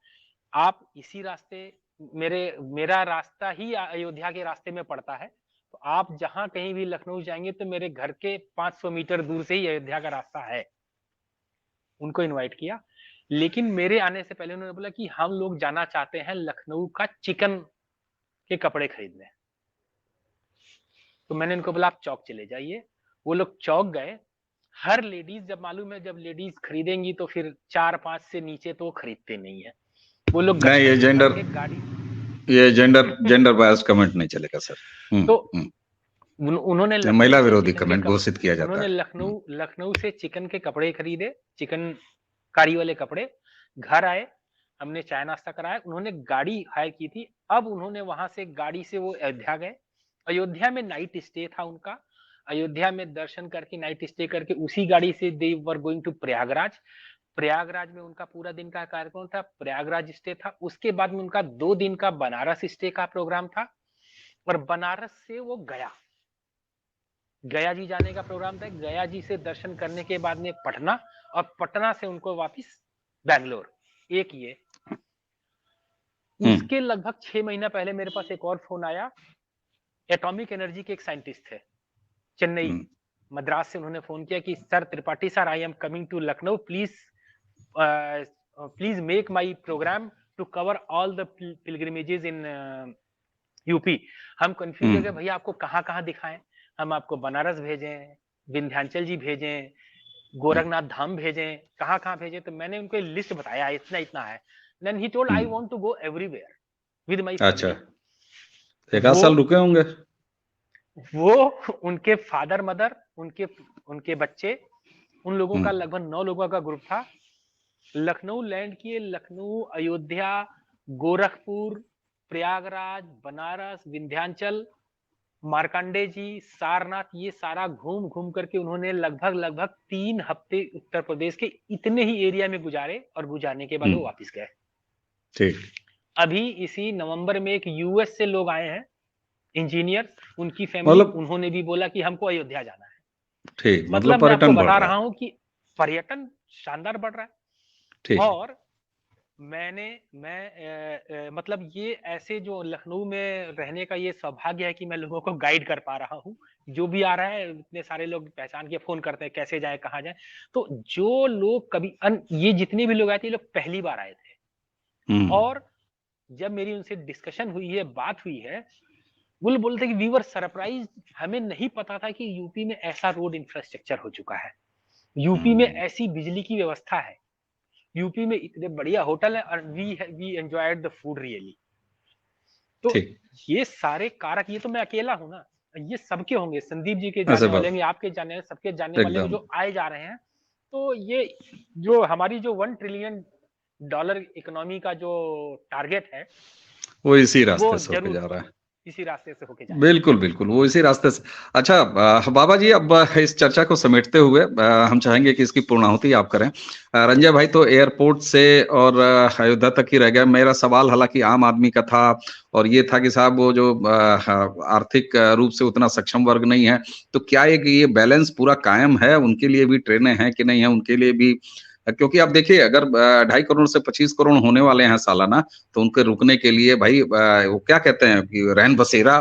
आप इसी रास्ते, मेरा रास्ता ही अयोध्या के रास्ते में पड़ता है, तो आप जहां कहीं भी लखनऊ जाएंगे तो मेरे घर के 500 मीटर दूर से ही अयोध्या का रास्ता है। उनको इनवाइट किया, लेकिन मेरे आने से पहले उन्होंने बोला कि हम लोग जाना चाहते हैं लखनऊ का चिकन के कपड़े खरीदने। तो मैंने उनको बोला आप चौक चले जाइए। वो लोग चौक गए। हर लेडीज, जब मालूम है जब लेडीज खरीदेंगी तो फिर 4-5 से नीचे तो खरीदते नहीं है। वो लोग नहीं, ये जेंडर बायस कमेंट नहीं चलेगा सर। तो उन्होंने महिला विरोधी कमेंट घोषित किया जाता है। उन्होंने लखनऊ से चिकन के कपड़े खरीदे, चिकन कारी वाले कपड़े। घर आए, हमने चाय नाश्ता कराया, उन्होंने गाड़ी हायर की थी। अब उन्होंने वहां से गाड़ी से वो अयोध्या गए। अयोध्या में नाइट स्टे था उनका। अयोध्या में दर्शन करके नाइट स्टे करके उसी गाड़ी से they were going to Prayagraj. Prayagraj में उनका पूरा दिन का कार्यक्रम था, प्रयागराज स्टे था। उसके बाद में उनका 2 दिन का बनारस स्टे का प्रोग्राम था, और बनारस से वो गया जी जाने का प्रोग्राम था। गया जी से दर्शन करने के बाद में पटना, और पटना से उनको वापस बैंगलोर। एक ये। उसके लगभग 6 महीना पहले मेरे पास एक और फोन आया। एटॉमिक एनर्जी के एक साइंटिस्ट थे, चेन्नई मद्रास से। उन्होंने फोन किया कि sir Tripathi sir, I am coming to Lucknow, please make my program to cover all the pilgrimages in UP. हम कंफ्यूज हो गए, भैया आपको कहाँ कहाँ दिखाएं? हम आपको बनारस भेजें, विंध्याचल जी भेजें, गोरखनाथ धाम भेजें, कहाँ कहाँ भेजें? तो मैंने उनको लिस्ट बताया, इतना इतना है। Then he told I want to go everywhere with my family. अच्छा, 1 साल रुके होंगे वो। उनके फादर मदर, उनके बच्चे, उन लोगों का लगभग 9 लोगों का ग्रुप था। लखनऊ लैंड किए। लखनऊ, अयोध्या, गोरखपुर, प्रयागराज, बनारस, विंध्याचल, मार्कंडे जी, सारनाथ, ये सारा घूम घूम करके उन्होंने लगभग 3 हफ्ते उत्तर प्रदेश के इतने ही एरिया में गुजारे और गुजारने के बाद वो वापस गए। ठीक। अभी इसी नवंबर में एक यूएस से लोग आए हैं, इंजीनियर, उनकी फैमिली, उन्होंने भी बोला कि हमको अयोध्या जाना है। ठीक, मतलब मैं आपको बता रहा हूं कि पर्यटन शानदार बढ़ रहा है। ठीक। और मतलब ये ऐसे जो लखनऊ में रहने का ये सौभाग्य है कि मैं लोगों को गाइड कर पा रहा हूँ। जो भी आ रहा है, इतने सारे लोग पहचान के फोन करते हैं कैसे जाए, कहाँ जाए। तो जो लोग कभी ये जितने भी लोग आए थे, ये लोग पहली बार आए थे। और जब मेरी उनसे डिस्कशन हुई है, बात हुई है, वो बोलते कि वी वर सरप्राइज, हमें नहीं पता था कि यूपी में ऐसा रोड इंफ्रास्ट्रक्चर हो चुका है, यूपी में ऐसी बिजली की व्यवस्था है, यूपी में इतने बढ़िया होटल है, और we enjoyed the food really. तो ये सारे कारक, ये तो मैं अकेला हूं ना, ये सबके होंगे, संदीप जी के जानने वाले होंगे, आपके जानने, सबके जानने वाले जो आए जा रहे हैं। तो ये जो हमारी जो $1 ट्रिलियन इकोनॉमी का जो टारगेट है, वो इसी रास्ते से होके जा रहा है, इसी रास्ते से होके जाए। बिल्कुल बिल्कुल, वो इसी रास्ते से। अच्छा बाबा जी, अब इस चर्चा को समेटते हुए हम चाहेंगे कि इसकी पूर्णाहुति आप करें। रंजय भाई तो एयरपोर्ट से और अयोध्या तक ही रह गए। मेरा सवाल हालांकि आम आदमी का था, और ये था कि साहब वो जो आर्थिक रूप से उतना सक्षम वर्ग नहीं है, तो क्या ये बैलेंस पूरा कायम है? उनके लिए भी ट्रेनें हैं कि नहीं है, उनके लिए भी? क्योंकि आप देखिए, अगर 2.5 करोड़ से 25 करोड़ होने वाले हैं सालाना, तो उनके रुकने के लिए भाई वो क्या कहते हैं कि रहन बसेरा,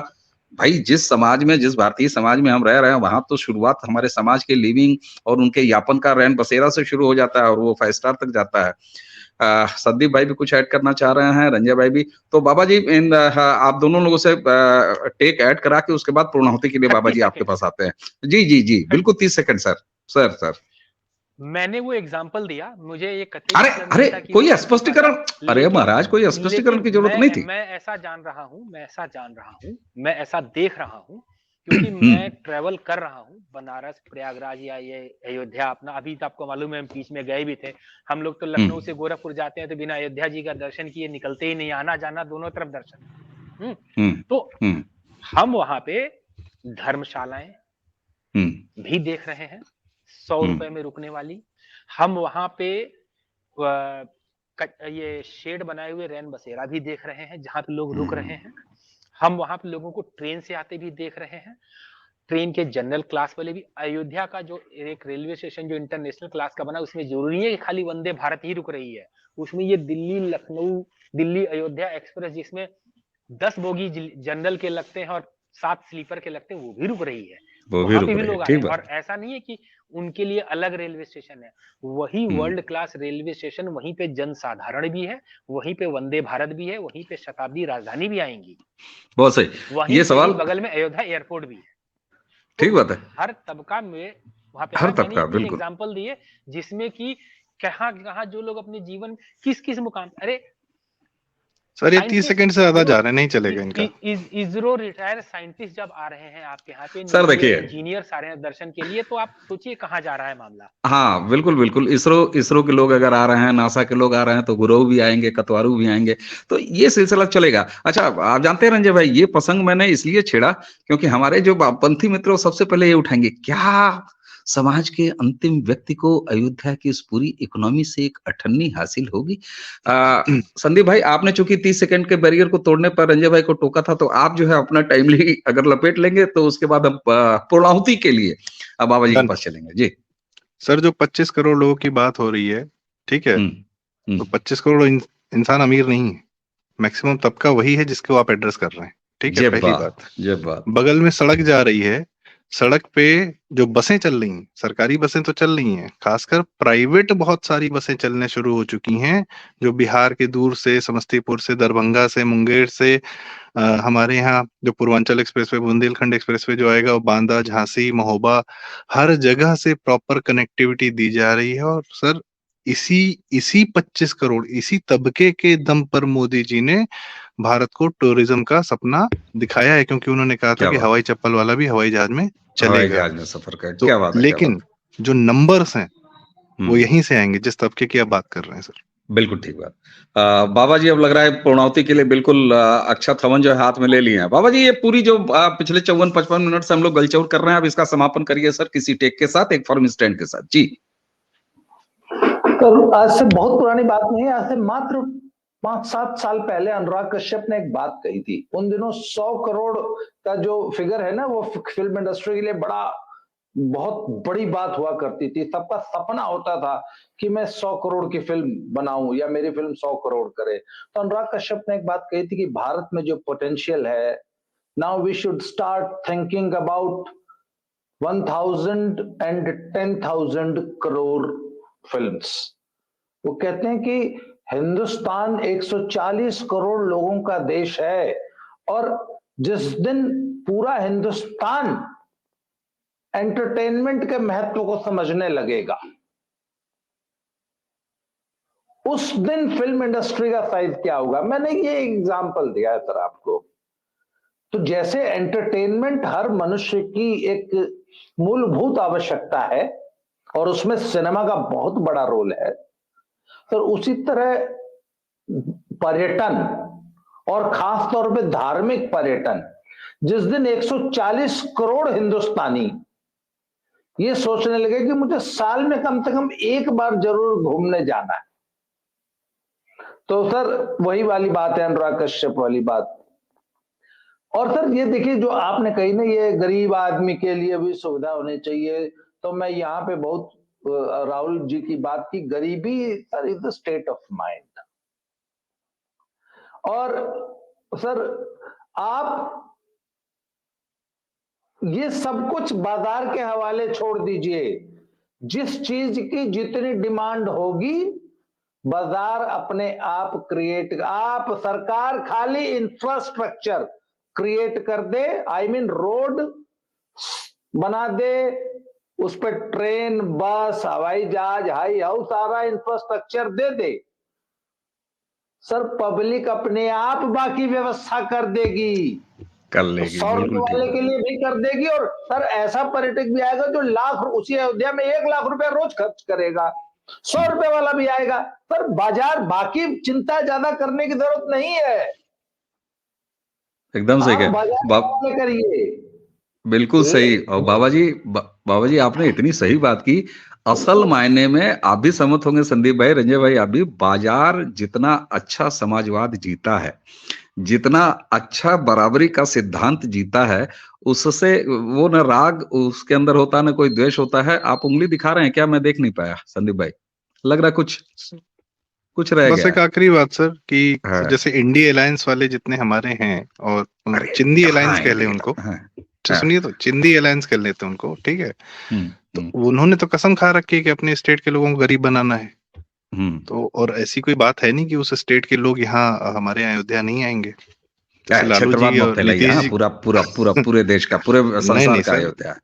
भाई जिस समाज में, जिस भारतीय समाज में हम रह रहे हैं, वहां तो शुरुआत हमारे समाज के लिविंग और उनके यापन का रहन बसेरा से शुरू हो जाता है, और वो 5 स्टार तक जाता है। संदीप भाई भी कुछ ऐड करना चाह रहे हैं, रंजय भाई भी। तो बाबा जी, आप दोनों लोगों से टेक ऐड करा के उसके बाद पूर्णाहुति के लिए बाबा जी आपके पास आते हैं। जी जी जी, बिल्कुल 30 सेकंड सर। मैंने वो एग्जाम्पल दिया, मुझे ये अरे कोई स्पष्टीकरण, अरे महाराज कोई स्पष्टीकरण की जरूरत नहीं थी। मैं ऐसा जान रहा हूँ, मैं ऐसा देख रहा हूँ, क्योंकि मैं ट्रेवल कर रहा हूँ बनारस, प्रयागराज या ये अयोध्या अपना। अभी तो आपको मालूम है हम बीच में गए भी थे। हम लोग तो लखनऊ से गोरखपुर जाते हैं तो बिना अयोध्या जी का दर्शन किए निकलते ही नहीं, आना जाना दोनों तरफ दर्शन। तो हम वहां पे धर्मशालाएं भी देख रहे हैं, 100 रुपए में रुकने वाली। हम वहां पे ये शेड बनाए हुए रैन बसेरा भी देख रहे हैं, जहां पे लोग रुक रहे हैं। हम वहां पे लोगों को ट्रेन से आते भी देख रहे हैं, ट्रेन के जनरल क्लास वाले भी। अयोध्या का जो एक रेलवे स्टेशन जो इंटरनेशनल क्लास का बना, उसमें जरूरी है कि खाली वंदे भारत ही रुक रही है, उसमें ये दिल्ली लखनऊ, दिल्ली अयोध्या एक्सप्रेस, जिसमें 10 बोगी जनरल के लगते हैं और 7 स्लीपर के लगते हैं, वो भी रुक रही है, वहां पे भी लोग आए। और ऐसा नहीं है कि उनके लिए अलग रेलवे स्टेशन है, वही वर्ल्ड क्लास रेलवे स्टेशन, वहीं पे जनसाधारण भी है, वहीं पे वंदे भारत भी है, वहीं पे शताब्दी राजधानी भी आएंगी। बहुत सही। ये सवाल, बगल में अयोध्या एयरपोर्ट भी है। ठीक बात है। हर तबका में वहां पे हर तबका, बिल्कुल एग्जाम्पल दिए, जिसमें कि कहाँ जो लोग अपने जीवन किस मुकाम। अरे सर ये 30 सेकंड से ज्यादा जा रहे हैं, नहीं चलेगा इनका। इसरो रिटायर्ड साइंटिस्ट जब आ रहे हैं आपके यहाँ पे, सर देखिए, इंजीनियर्स आ रहे हैं दर्शन के लिए, तो आप सोचिए कहाँ जा रहा है मामला। हाँ बिल्कुल, इसरो के लोग अगर आ रहे हैं, नासा के लोग आ रहे हैं, तो गुरु भी आएंगे, कतवारू भी आएंगे, तो ये सिलसिला चलेगा। अच्छा, आप जानते हैं रंजय भाई, ये प्रसंग मैंने इसलिए छेड़ा क्योंकि हमारे जो पंथी मित्र सबसे पहले ये उठाएंगे, क्या समाज के अंतिम व्यक्ति को अयोध्या की इस पूरी इकोनॉमी से एक अठन्नी हासिल होगी? संदीप भाई, आपने चूंकि 30 सेकंड के बैरियर को तोड़ने पर रंजय भाई को टोका था, तो आप जो है अपना टाइमली अगर लपेट लेंगे, तो उसके बाद हम पूर्णाहुति के लिए अब बाबा जी के पास चलेंगे। जी सर, जो 25 करोड़ लोगों की बात हो रही है, ठीक है, तो 25 करोड़ इंसान अमीर नहीं है, मैक्सिमम तबका वही है जिसको आप एड्रेस कर रहे हैं, ठीक है। पहली बात, बगल में सड़क जा रही है, सड़क पे जो बसें चल रही हैं, सरकारी बसें तो चल रही हैं, खासकर प्राइवेट बहुत सारी बसें चलने शुरू हो चुकी हैं, जो बिहार के दूर से, समस्तीपुर से, दरभंगा से, मुंगेर से, हमारे यहाँ जो पूर्वांचल एक्सप्रेसवे, बुंदेलखंड एक्सप्रेसवे जो आएगा, वो बांदा, झांसी, महोबा, हर जगह से प्रॉपर कनेक्टिविटी दी जा रही है। और सर इसी 25 करोड़, इसी तबके के दम पर मोदी जी ने भारत को टूरिज्म का सपना दिखाया है, क्योंकि उन्होंने कहा था कि हवाई चप्पल वाला भी हवाई जहाज में चलेगा, सफर का। तो, क्या बात है, लेकिन जो नंबर्स हैं वो यहीं से आएंगे, जिस तबके की आप बात कर रहे हैं सर। बिल्कुल ठीक बात। बाबा जी, अब लग रहा है पूर्णावती के लिए बिल्कुल अक्षत हवन जो है हाथ में ले लिए हैं। बाबा जी, ये पूरी जो पिछले 54-55 मिनट से हम लोग गलचौर कर रहे हैं, अब इसका समापन करिए सर किसी टेक के साथ, एक फर्म स्टैंड के साथ जी। तो आज से बहुत पुरानी बात नहीं है, आज से मात्र 5-7 साल पहले अनुराग कश्यप ने एक बात कही थी। उन दिनों 100 करोड़ का जो फिगर है ना, वो फिल्म इंडस्ट्री के लिए बहुत बड़ी बात हुआ करती थी। सबका सपना होता था कि मैं 100 करोड़ की फिल्म बनाऊं या मेरी फिल्म 100 करोड़ करे। तो अनुराग कश्यप ने एक बात कही थी कि भारत में जो पोटेंशियल है, now we should start thinking about 1000 and 10,000 crore films. वो कहते हैं कि हिंदुस्तान 140 करोड़ लोगों का देश है, और जिस दिन पूरा हिंदुस्तान एंटरटेनमेंट के महत्व को समझने लगेगा, उस दिन फिल्म इंडस्ट्री का साइज क्या होगा। मैंने ये एग्जांपल दिया है सर आपको। तो जैसे एंटरटेनमेंट हर मनुष्य की एक मूलभूत आवश्यकता है और उसमें सिनेमा का बहुत बड़ा रोल है, तो उसी तरह पर्यटन, और खास तौर पे धार्मिक पर्यटन, जिस दिन 140 करोड़ हिंदुस्तानी ये सोचने लगे कि मुझे साल में कम से कम एक बार जरूर घूमने जाना है, तो सर वही वाली बात है, अनुराग कश्यप वाली बात। और सर ये देखिए जो आपने कही ना, ये गरीब आदमी के लिए भी सुविधा होनी चाहिए, तो मैं यहाँ पे बहुत राहुल जी की बात की, गरीबी sir is the state of mind. और सर आप ये सब कुछ बाजार के हवाले छोड़ दीजिए, जिस चीज की जितनी डिमांड होगी बाजार अपने आप क्रिएट, आप सरकार खाली इंफ्रास्ट्रक्चर क्रिएट कर दे, आई मीन रोड बना दे, उस पर ट्रेन, बस, हवाई जहाज, हाई हाउस, सारा इंफ्रास्ट्रक्चर दे दे, सर पब्लिक अपने आप बाकी व्यवस्था कर देगी, कर लेगी, 100 रुपए वाले के लिए भी कर देगी। और सर ऐसा पर्यटक भी आएगा जो उसी अयोध्या में 1 लाख रुपया रोज खर्च करेगा, 100 रुपए वाला भी आएगा। सर बाजार, बाकी चिंता ज्यादा करने की जरूरत नहीं है, एकदम सही आप कहा बाजार करिए। बिल्कुल सही। और बाबा जी आपने इतनी सही बात की। असल मायने में आप भी सहमत होंगे संदीप भाई, रंजय भाई, आप भी, बाजार जितना अच्छा समाजवाद जीता है, जितना अच्छा बराबरी का सिद्धांत जीता है, उससे वो न राग उसके अंदर होता न कोई द्वेष होता है। आप उंगली दिखा रहे हैं क्या? मैं देख नहीं पाया संदीप भाई, लग रहा कुछ रह बस गया एक आखिरी बात सर कि है। जैसे इंडी अलायंस वाले जितने हमारे हैं, और अरे चिंदी अलायंस कहाँ कह ले इंडिया उनको, है? तो सुनिए, तो चिंदी अलायंस कर लेते हैं उनको, ठीक है। तो हम्म, उन्होंने तो कसम खा रखी है कि अपने स्टेट के लोगों को गरीब बनाना है। तो और ऐसी कोई बात है नहीं कि उस स्टेट के लोग यहाँ हमारे यहाँ अयोध्या नहीं आएंगे। जैसे लालू क्षेत्रवाद जी मत और फैलाइए। नीतीश हाँ, जी पूरा पूरा पूरा पूरे देश का, पूरे नहीं संसार नहीं का सर, अयोध्या है।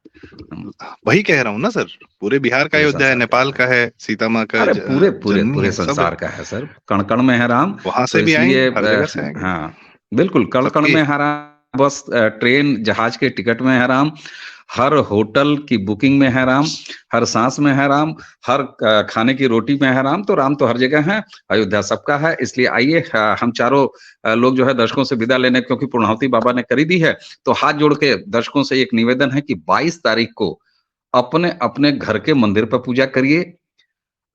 वही कह रहा हूँ ना सर, पूरे बिहार का पूरे अयोध्या है, संसार नेपाल का है, सीता माँ का अरे पूरे पूरे जन्मी पूरे है, सब है। संसार का है सर, कण कण में है राम। वहां तो से भी आएंगे, इसलिए हर जगह से आएंगे। हाँ बिल्कुल, कण कण सबकी में है राम। बस ट्रेन जहाज के टिकट में है राम, हर होटल की बुकिंग में है राम, हर सांस में है राम, हर खाने की रोटी में है राम। तो राम तो हर जगह है, अयोध्या सबका है। इसलिए आइए हम चारों लोग जो है दर्शकों से विदा लेने, क्योंकि पूर्णाहुति बाबा ने करी दी है, तो हाथ जोड़ के दर्शकों से एक निवेदन है कि 22 तारीख को अपने अपने घर के मंदिर पर पूजा करिए,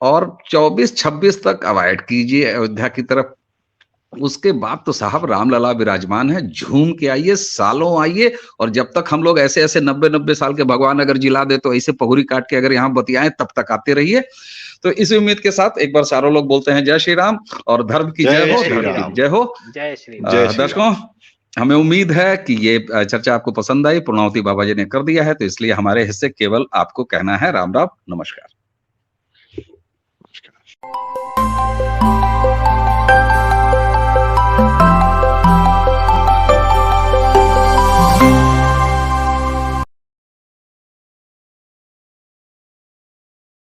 और 24-26 तक अवॉइड कीजिए अयोध्या की तरफ। उसके बाद तो साहब रामलला विराजमान है, झूम के आइए, सालों आइए। और जब तक हम लोग ऐसे ऐसे 90-90 साल के भगवान अगर जिला दे, तो ऐसे पहुरी काट के अगर यहाँ बतियाएं, तब तक आते रहिए। तो इस उम्मीद के साथ एक बार सारों लोग बोलते हैं जय श्री राम, और धर्म की जय हो, धर्म की जय हो, जय श्री दर्शकों। हमें उम्मीद है कि ये चर्चा आपको पसंद आई। पूर्णाहुति बाबा जी ने कर दिया है, तो इसलिए हमारे हिस्से केवल आपको कहना है राम राम, नमस्कार।